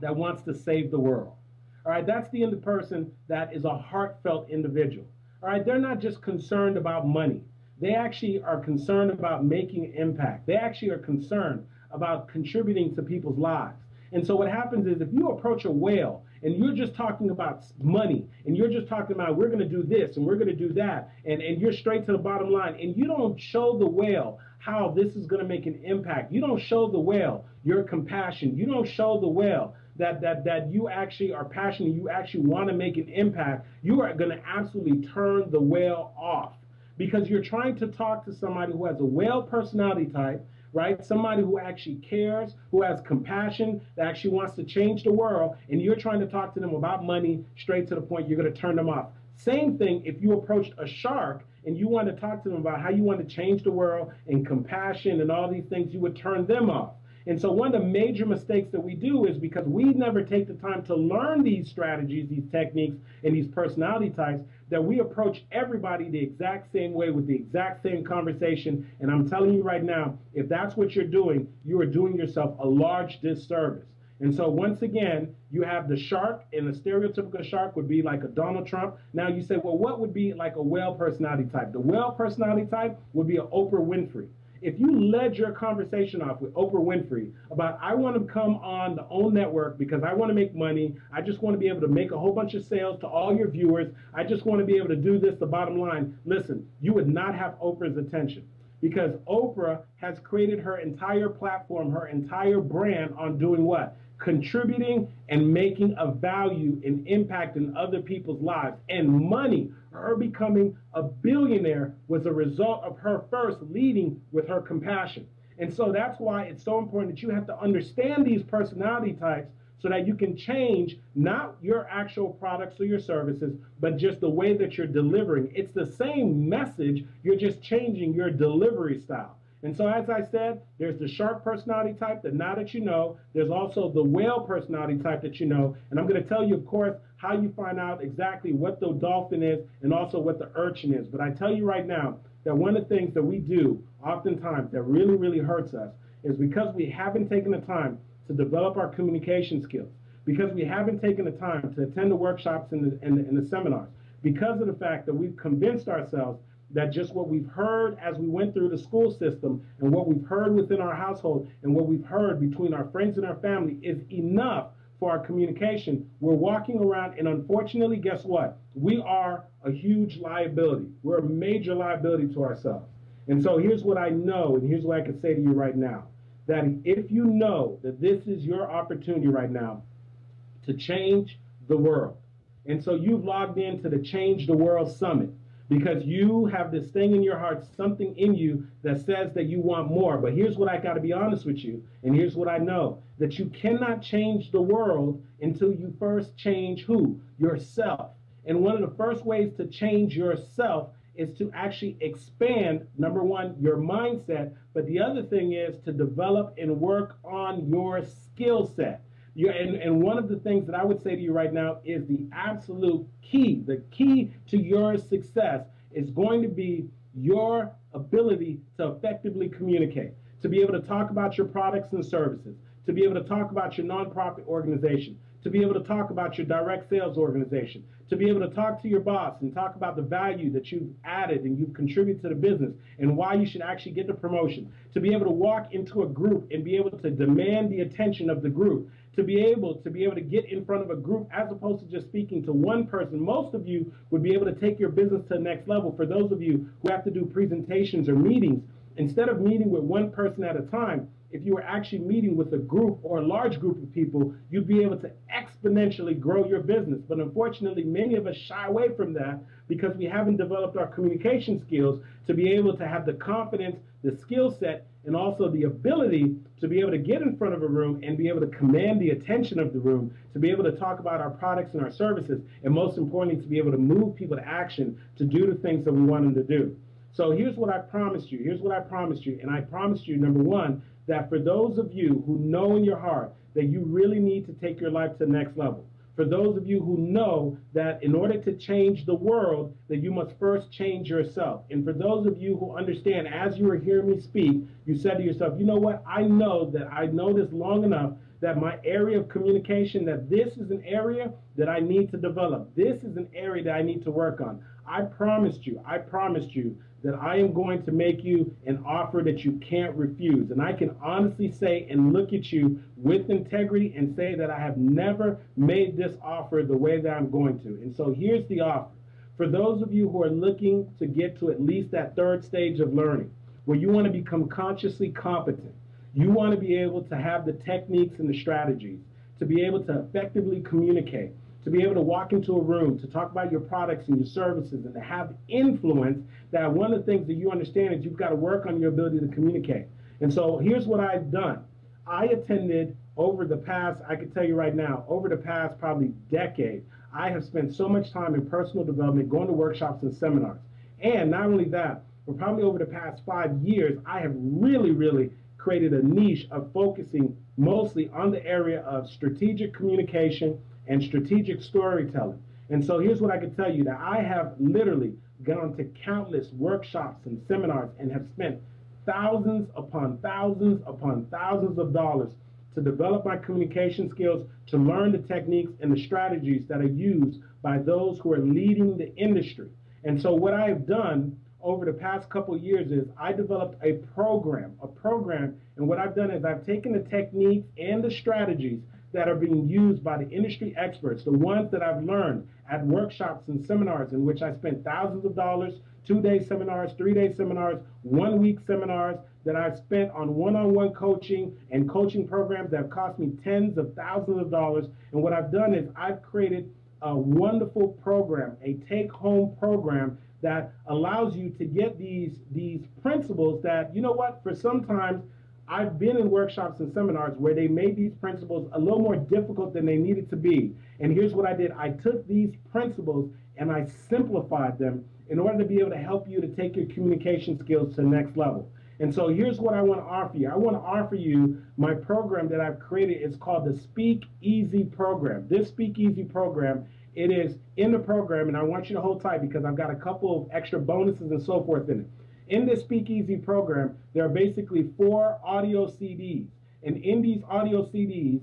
[SPEAKER 1] that wants to save the world. All right, that's the person that is a heartfelt individual. All right, they're not just concerned about money. They actually are concerned about making an impact. They actually are concerned about contributing to people's lives. And so what happens is if you approach a whale and you're just talking about money and you're just talking about we're going to do this and we're going to do that and you're straight to the bottom line and you don't show the whale how this is going to make an impact. You don't show the whale your compassion. You don't show the whale that you actually are passionate, you actually want to make an impact. You are going to absolutely turn the whale off because you're trying to talk to somebody who has a whale personality type, right? Somebody who actually cares, who has compassion, that actually wants to change the world, and you're trying to talk to them about money straight to the point, you're going to turn them off. Same thing if you approached a shark and you want to talk to them about how you want to change the world and compassion and all these things, you would turn them off. And so one of the major mistakes that we do is because we never take the time to learn these strategies, these techniques, and these personality types, that we approach everybody the exact same way with the exact same conversation. And I'm telling you right now, if that's what you're doing, you are doing yourself a large disservice. And so once again, you have the shark, and the stereotypical shark would be like a Donald Trump. Now you say, well, what would be like a whale personality type? The whale personality type would be an Oprah Winfrey. If you led your conversation off with Oprah Winfrey about, I want to come on the OWN network because I want to make money, I just want to be able to make a whole bunch of sales to all your viewers, I just want to be able to do this, the bottom line, listen, you would not have Oprah's attention. Because Oprah has created her entire platform, her entire brand on doing what? Contributing and making a value and impact in other people's lives. And money, her becoming a billionaire, was a result of her first leading with her compassion. And so that's why it's so important that you have to understand these personality types so that you can change not your actual products or your services, but just the way that you're delivering. It's the same message, you're just changing your delivery style. And so as I said, there's the shark personality type that now that you know, there's also the whale personality type that you know, and I'm going to tell you, of course, how you find out exactly what the dolphin is and also what the urchin is. But I tell you right now that one of the things that we do oftentimes that really, really hurts us is because we haven't taken the time to develop our communication skills, because we haven't taken the time to attend the workshops and the seminars, because of the fact that we've convinced ourselves that just what we've heard as we went through the school system and what we've heard within our household and what we've heard between our friends and our family is enough for our communication. We're walking around, and unfortunately, guess what? We are a huge liability. We're a major liability to ourselves. And so here's what I know, and here's what I can say to you right now, that if you know that this is your opportunity right now to change the world, and so you've logged into the Change the World Summit, because you have this thing in your heart, something in you that says that you want more. But here's what I got to be honest with you, and here's what I know, that you cannot change the world until you first change who? Yourself. And one of the first ways to change yourself is to actually expand, number one, your mindset, but the other thing is to develop and work on your skill set. And one of the things that I would say to you right now is the absolute key, the key to your success is going to be your ability to effectively communicate. to be able to talk about your products and services, to be able to talk about your nonprofit organization, to be able to talk about your direct sales organization, to be able to talk to your boss and talk about the value that you've added and you've contributed to the business and why you should actually get the promotion, to be able to walk into a group and be able to demand the attention of the group, to be able to get in front of a group as opposed to just speaking to one person. Most of you would be able to take your business to the next level. For those of you who have to do presentations or meetings, instead of meeting with one person at a time, if you were actually meeting with a group or a large group of people, you'd be able to exponentially grow your business. But unfortunately, many of us shy away from that because we haven't developed our communication skills to be able to have the confidence, the skill set, and also the ability to be able to get in front of a room and be able to command the attention of the room, to be able to talk about our products and our services, and most importantly, to be able to move people to action to do the things that we want them to do. So here's what I promised you. Here's what I promised you. And I promised you, number one, that for those of you who know in your heart that you really need to take your life to the next level, for those of you who know that in order to change the world, that you must first change yourself. And for those of you who understand, as you were hearing me speak, you said to yourself, you know what, I know this long enough that my area of communication, that this is an area that I need to develop. This is an area that I need to work on. I promised you that I am going to make you an offer that you can't refuse. And I can honestly say and look at you with integrity and say that I have never made this offer the way that I'm going to. And so here's the offer. For those of you who are looking to get to at least that third stage of learning, where you want to become consciously competent, you want to be able to have the techniques and the strategies, to be able to effectively communicate, to be able to walk into a room, to talk about your products and your services, and to have influence, that one of the things that you understand is you've got to work on your ability to communicate. And so here's what I've done. I attended over the past, I can tell you right now, over the past probably decade, I have spent so much time in personal development, going to workshops and seminars. And not only that, but probably over the past 5 years, I have really created a niche of focusing mostly on the area of strategic communication and strategic storytelling. And so here's what I can tell you, that I have literally gone to countless workshops and seminars and have spent thousands upon thousands upon thousands of dollars to develop my communication skills, to learn the techniques and the strategies that are used by those who are leading the industry. And so what I have done over the past couple of years is I developed a program, and what I've done is I've taken the techniques and the strategies that are being used by the industry experts, the ones that I've learned at workshops and seminars in which I spent thousands of dollars, 2-day seminars, 3-day seminars, 1-week seminars that I've spent on one-on-one coaching and coaching programs that have cost me tens of thousands of dollars. And what I've done is I've created a wonderful program, a take-home program that allows you to get these principles that, you know what, for sometimes I've been in workshops and seminars where they made these principles a little more difficult than they needed to be. And here's what I did. I took these principles and I simplified them in order to be able to help you to take your communication skills to the next level. And so here's what I want to offer you. I want to offer you my program that I've created. It's called the Speak Easy program. This Speak Easy program, it is in the program, and I want you to hold tight because I've got a couple of extra bonuses and so forth in it. In this Speak Easy program, there are basically 4 audio CDs. And in these audio CDs,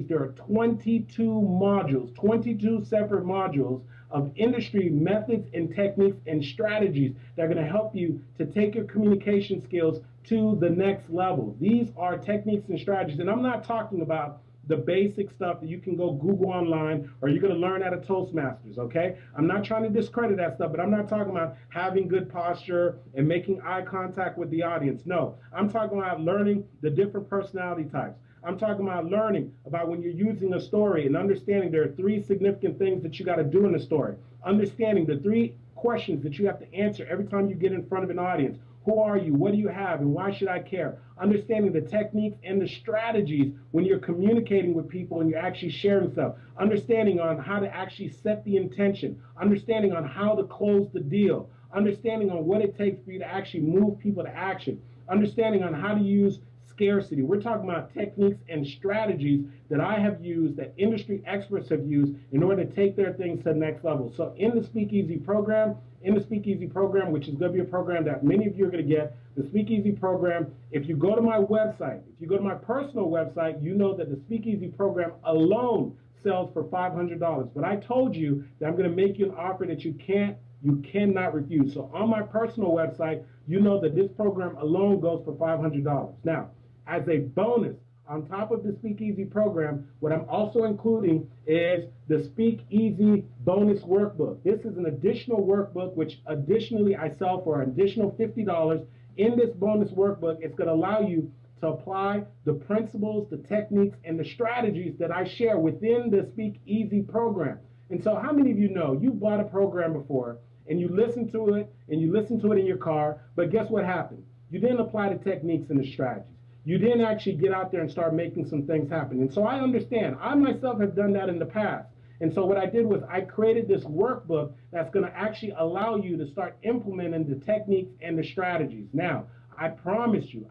[SPEAKER 1] there are 22 modules, 22 separate modules of industry methods and techniques and strategies that are going to help you to take your communication skills to the next level. These are techniques and strategies, and I'm not talking about the basic stuff that you can go Google online or you're going to learn out of Toastmasters, okay? I'm not trying to discredit that stuff, but I'm not talking about having good posture and making eye contact with the audience. No, I'm talking about learning the different personality types. I'm talking about learning about when you're using a story and understanding there are 3 significant things that you got to do in a story. Understanding the 3 questions that you have to answer every time you get in front of an audience. Who are you? What do you have? And why should I care? Understanding the techniques and the strategies when you're communicating with people and you're actually sharing stuff. Understanding on how to actually set the intention. Understanding on how to close the deal. Understanding on what it takes for you to actually move people to action. Understanding on how to use scarcity. We're talking about techniques and strategies that I have used, that industry experts have used in order to take their things to the next level. So in the Speakeasy program, which is going to be a program that many of you are going to get, the Speakeasy program, if you go to my website, if you go to my personal website, you know that the Speakeasy program alone sells for $500. But I told you that I'm going to make you an offer that you cannot refuse. So on my personal website, you know that this program alone goes for $500. Now, as a bonus, on top of the Speakeasy program, what I'm also including is the Speakeasy bonus workbook. This is an additional workbook, which additionally I sell for an additional $50. In this bonus workbook, it's going to allow you to apply the principles, the techniques, and the strategies that I share within the Speakeasy program. And so how many of you know you bought a program before and you listened to it and you listened to it in your car, but guess what happened? You didn't apply the techniques and the strategies. You didn't actually get out there and start making some things happen. And so I understand. I myself have done that in the past. And so what I did was I created this workbook that's going to actually allow you to start implementing the techniques and the strategies. Now, I promise you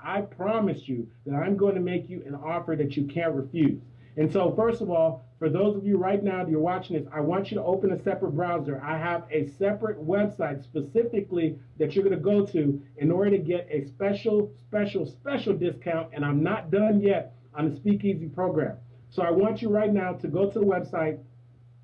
[SPEAKER 1] that I'm going to make you an offer that you can't refuse. And so first of all, for those of you right now that you're watching this, I want you to open a separate browser. I have a separate website specifically that you're going to go to in order to get a special discount, and I'm not done yet on the Speakeasy program. So I want you right now to go to the website,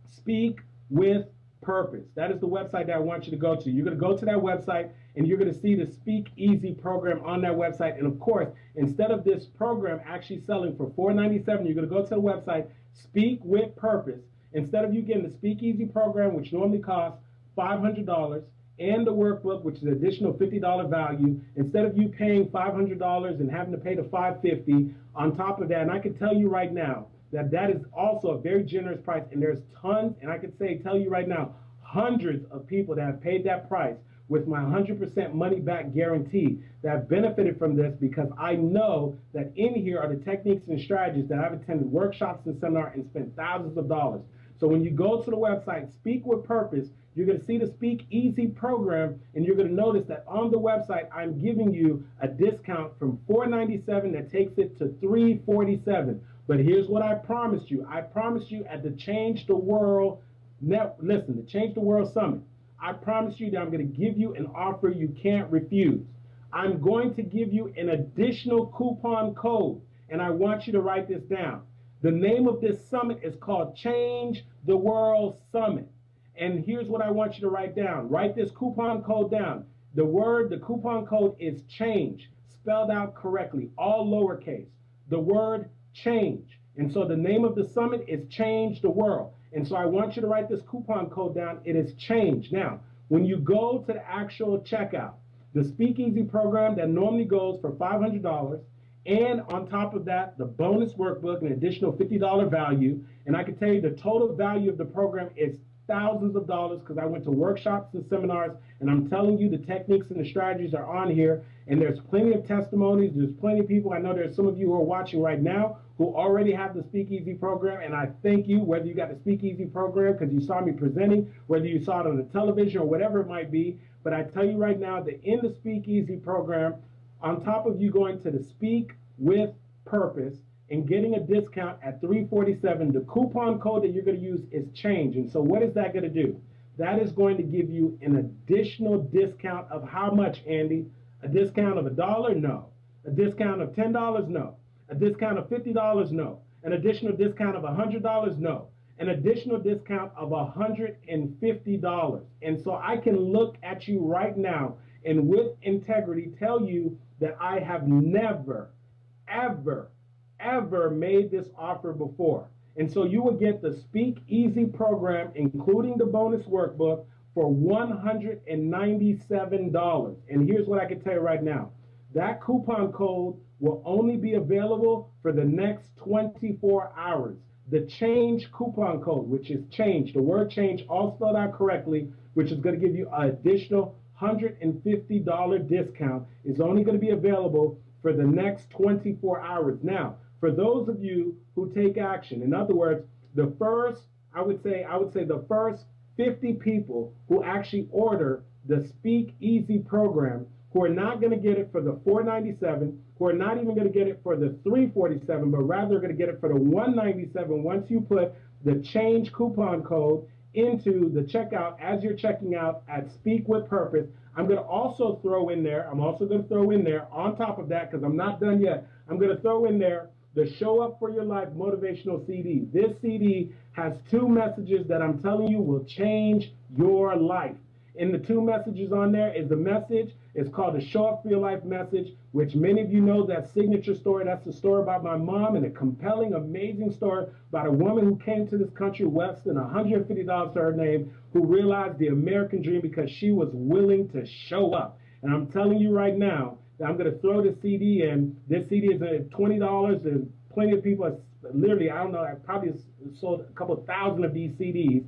[SPEAKER 1] Speak with Purpose. That is the website that I want you to go to. You're going to go to that website and you're going to see the Speakeasy program on that website. And of course, instead of this program actually selling for $497, you're going to go to the website, Speak with Purpose. Instead of you getting the Speakeasy program, which normally costs $500, and the workbook, which is an additional $50 value, instead of you paying $500 and having to pay the $550 on top of that, and I can tell you right now, that is also a very generous price, and there's tons, and I could tell you right now, hundreds of people that have paid that price with my 100% money back guarantee that have benefited from this, because I know that in here are the techniques and strategies that I've attended workshops and seminars and spent thousands of dollars. So when you go to the website, Speak with Purpose, you're going to see the Speakeasy program, and you're going to notice that on the website, I'm giving you a discount from $497 that takes it to $347. But here's what I promised you. I promised you at the Change the World, the Change the World Summit, I promised you that I'm going to give you an offer you can't refuse. I'm going to give you an additional coupon code, and I want you to write this down. The name of this summit is called Change the World Summit. And here's what I want you to write down. Write this coupon code down. The coupon code is CHANGE, spelled out correctly, all lowercase. The word change. And so the name of the summit is Change the World. And so I want you to write this coupon code down. It is CHANGE. Now, when you go to the actual checkout, the Speakeasy program that normally goes for $500, and on top of that, the bonus workbook, an additional $50 value. And I can tell you the total value of the program is thousands of dollars, because I went to workshops and seminars, and I'm telling you the techniques and the strategies are on here, and there's plenty of testimonies. There's plenty of people. I know there's some of you who are watching right now who already have the Speakeasy program, and I thank you, whether you got the Speakeasy program because you saw me presenting, whether you saw it on the television or whatever it might be. But I tell you right now that in the Speakeasy program, on top of you going to the Speak with Purpose and getting a discount at $347, the coupon code that you're going to use is CHANGE. And so what is that going to do? That is going to give you an additional discount of how much, Andy? A discount of $1? No. A discount of $10? No. A discount of $50? No. An additional discount of $100? No. An additional discount of $150. And so I can look at you right now and with integrity tell you that I have never, ever made this offer before. And so you will get the Speakeasy program, including the bonus workbook, for $197. And here's what I can tell you right now. That coupon code will only be available for the next 24 hours. The CHANGE coupon code, which is CHANGE, the word CHANGE all spelled out correctly, which is going to give you an additional $150 discount, is only going to be available for the next 24 hours. Now, for those of you who take action, in other words, the first, I would say the first 50 people who actually order the Speakeasy program, who are not going to get it for the $497, who are not even going to get it for the $347, but rather are going to get it for the $197 once you put the change coupon code into the checkout as you're checking out at Speak with Purpose. I'm going to also throw in there, on top of that, because I'm not done yet, I'm going to throw in there the Show Up for Your Life motivational CD. This CD has 2 messages that I'm telling you will change your life. In the 2 messages on there is the message. It's called the Show Up for Your Life message, which many of you know that signature story. That's the story about my mom, and a compelling, amazing story about a woman who came to this country with less than $150 to her name, who realized the American dream because she was willing to show up. And I'm telling you right now that I'm going to throw this CD in. This CD is $20, and plenty of people have literally, I don't know, I probably sold a couple thousand of these CDs.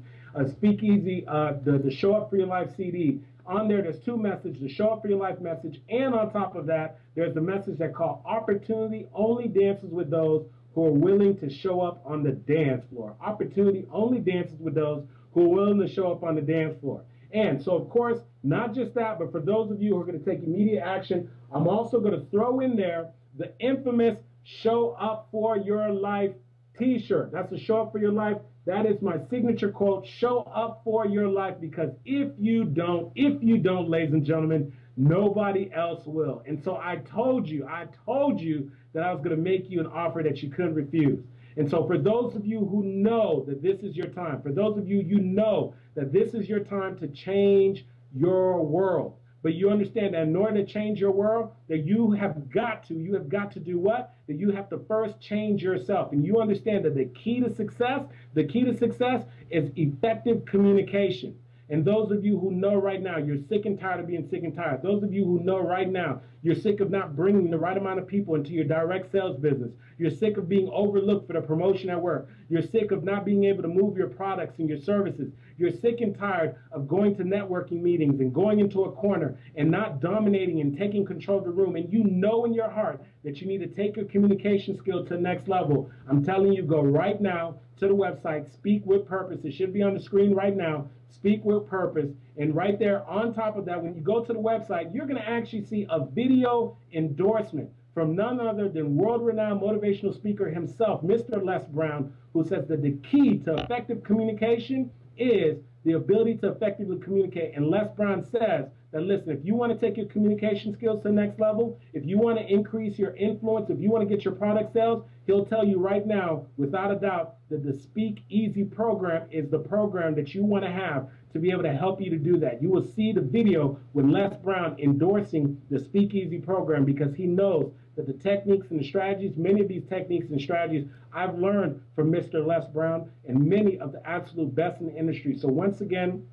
[SPEAKER 1] Speakeasy, the Show Up for Your Life CD. On there's 2 messages, the Show Up for Your Life message, and on top of that, there's the message that called Opportunity Only Dances with Those Who Are Willing to Show Up on the Dance Floor. Opportunity only dances with those who are willing to show up on the dance floor. And so, of course, not just that, but for those of you who are going to take immediate action, I'm also going to throw in there the infamous Show Up for Your Life t-shirt. That's the Show Up for Your Life. That is my signature quote, show up for your life, because if you don't, ladies and gentlemen, nobody else will. And so I told you that I was going to make you an offer that you couldn't refuse. And so for those of you who know that this is your time, for those of you, you know that this is your time to change your world. But you understand that in order to change your world, that you have got to do what? That you have to first change yourself. And you understand that the key to success is effective communication. And those of you who know right now, you're sick and tired of being sick and tired. Those of you who know right now, you're sick of not bringing the right amount of people into your direct sales business. You're sick of being overlooked for the promotion at work. You're sick of not being able to move your products and your services. You're sick and tired of going to networking meetings and going into a corner and not dominating and taking control of the room. And you know in your heart that you need to take your communication skill to the next level. I'm telling you, go right now to the website, Speak with Purpose. It should be on the screen right now. Speak with Purpose. And right there on top of that, when you go to the website, you're going to actually see a video endorsement from none other than world-renowned motivational speaker himself, Mr. Les Brown, who says that the key to effective communication is the ability to effectively communicate. And Les Brown says that, listen, if you want to take your communication skills to the next level, if you want to increase your influence, if you want to get your product sales, he'll tell you right now, without a doubt, that the Speak Easy program is the program that you want to have to be able to help you to do that. You will see the video with Les Brown endorsing the Speak Easy program, because he knows that the techniques and the strategies, many of these techniques and strategies I've learned from Mr. Les Brown and many of the absolute best in the industry. So once again,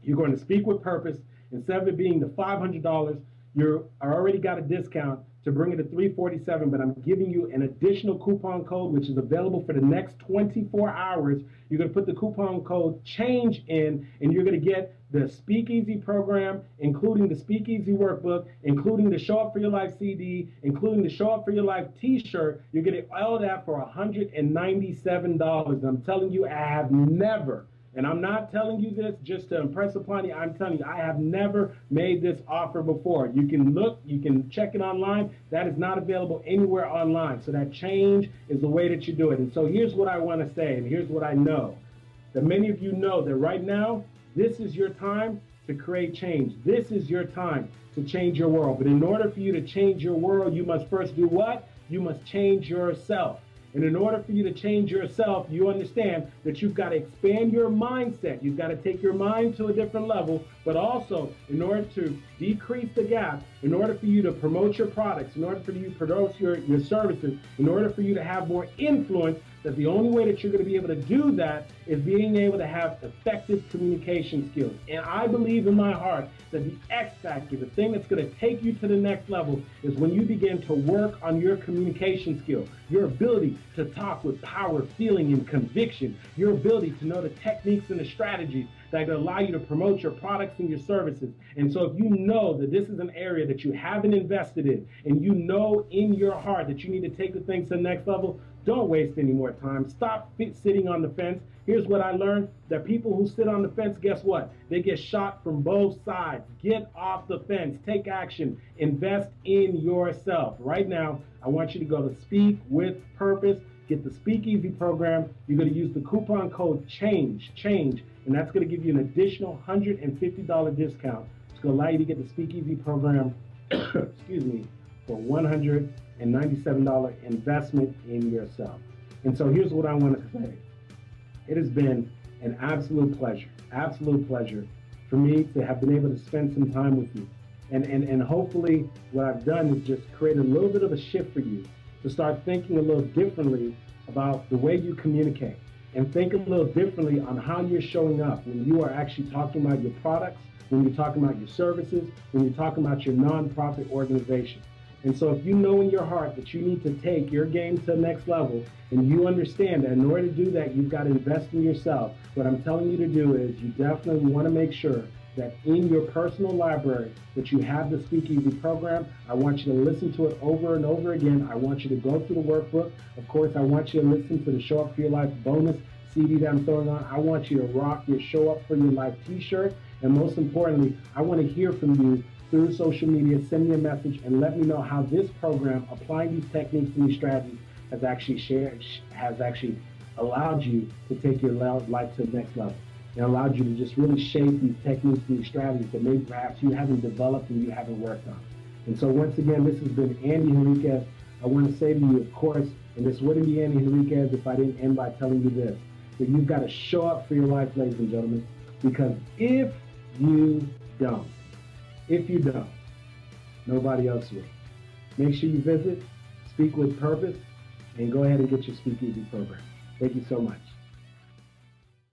[SPEAKER 1] you're going to Speak with Purpose. Instead of it being the $500, you already got a discount to bring it to $347, but I'm giving you an additional coupon code, which is available for the next 24 hours. You're going to put the coupon code CHANGE in, and you're going to get the Speak Easy program, including the Speak Easy workbook, including the Show Up for Your Life CD, including the Show Up for Your Life t-shirt. You're getting all of that for $197. I'm telling you, I have never, and I'm not telling you this just to impress upon you, I'm telling you, I have never made this offer before. You can look, you can check it online. That is not available anywhere online. So that change is the way that you do it. And so here's what I want to say, and here's what I know. That many of you know that right now, this is your time to create change. This is your time to change your world. But in order for you to change your world, you must first do what? You must change yourself. And in order for you to change yourself, you understand that you've got to expand your mindset. You've got to take your mind to a different level, but also in order to decrease the gap, in order for you to promote your products, in order for you to promote your services, in order for you to have more influence, that the only way that you're going to be able to do that is being able to have effective communication skills. And I believe in my heart that the X factor, the thing that's going to take you to the next level, is when you begin to work on your communication skill, your ability to talk with power, feeling, and conviction, your ability to know the techniques and the strategies that allow you to promote your products and your services. And so if you know that this is an area that you haven't invested in, and you know in your heart that you need to take the things to the next level, don't waste any more time. Stop sitting on the fence. Here's what I learned, that people who sit on the fence, guess what? They get shot from both sides. Get off the fence. Take action. Invest in yourself. Right now, I want you to go to Speak with Purpose. Get the Speakeasy program. You're going to use the coupon code CHANGE, and that's going to give you an additional $150 discount. It's going to allow you to get the Speakeasy program, excuse me, for $197 investment in yourself. And so here's what I want to say. It has been an absolute pleasure for me to have been able to spend some time with you. And hopefully what I've done is just create a little bit of a shift for you to start thinking a little differently about the way you communicate, and think a little differently on how you're showing up when you are actually talking about your products, when you're talking about your services, when you're talking about your nonprofit organization. And so if you know in your heart that you need to take your game to the next level, and you understand that in order to do that, you've got to invest in yourself, what I'm telling you to do is you definitely want to make sure that in your personal library that you have the Speakeasy program. I want you to listen to it over and over again. I want you to go through the workbook. Of course, I want you to listen to the Show Up for Your Life bonus CD that I'm throwing on. I want you to rock your Show Up for Your Life t-shirt. And most importantly, I want to hear from you through social media. Send me a message and let me know how this program, applying these techniques and these strategies, has actually allowed you to take your life to the next level. It allowed you to just really shape these techniques and these strategies that maybe perhaps you haven't developed and you haven't worked on. And so once again, this has been Andy Henriquez. I want to say to you, of course, and this wouldn't be Andy Henriquez if I didn't end by telling you this, that you've got to show up for your life, ladies and gentlemen, because if you don't, nobody else will. Make sure you visit Speak with Purpose and go ahead and get your Speakeasy program. Thank you so much.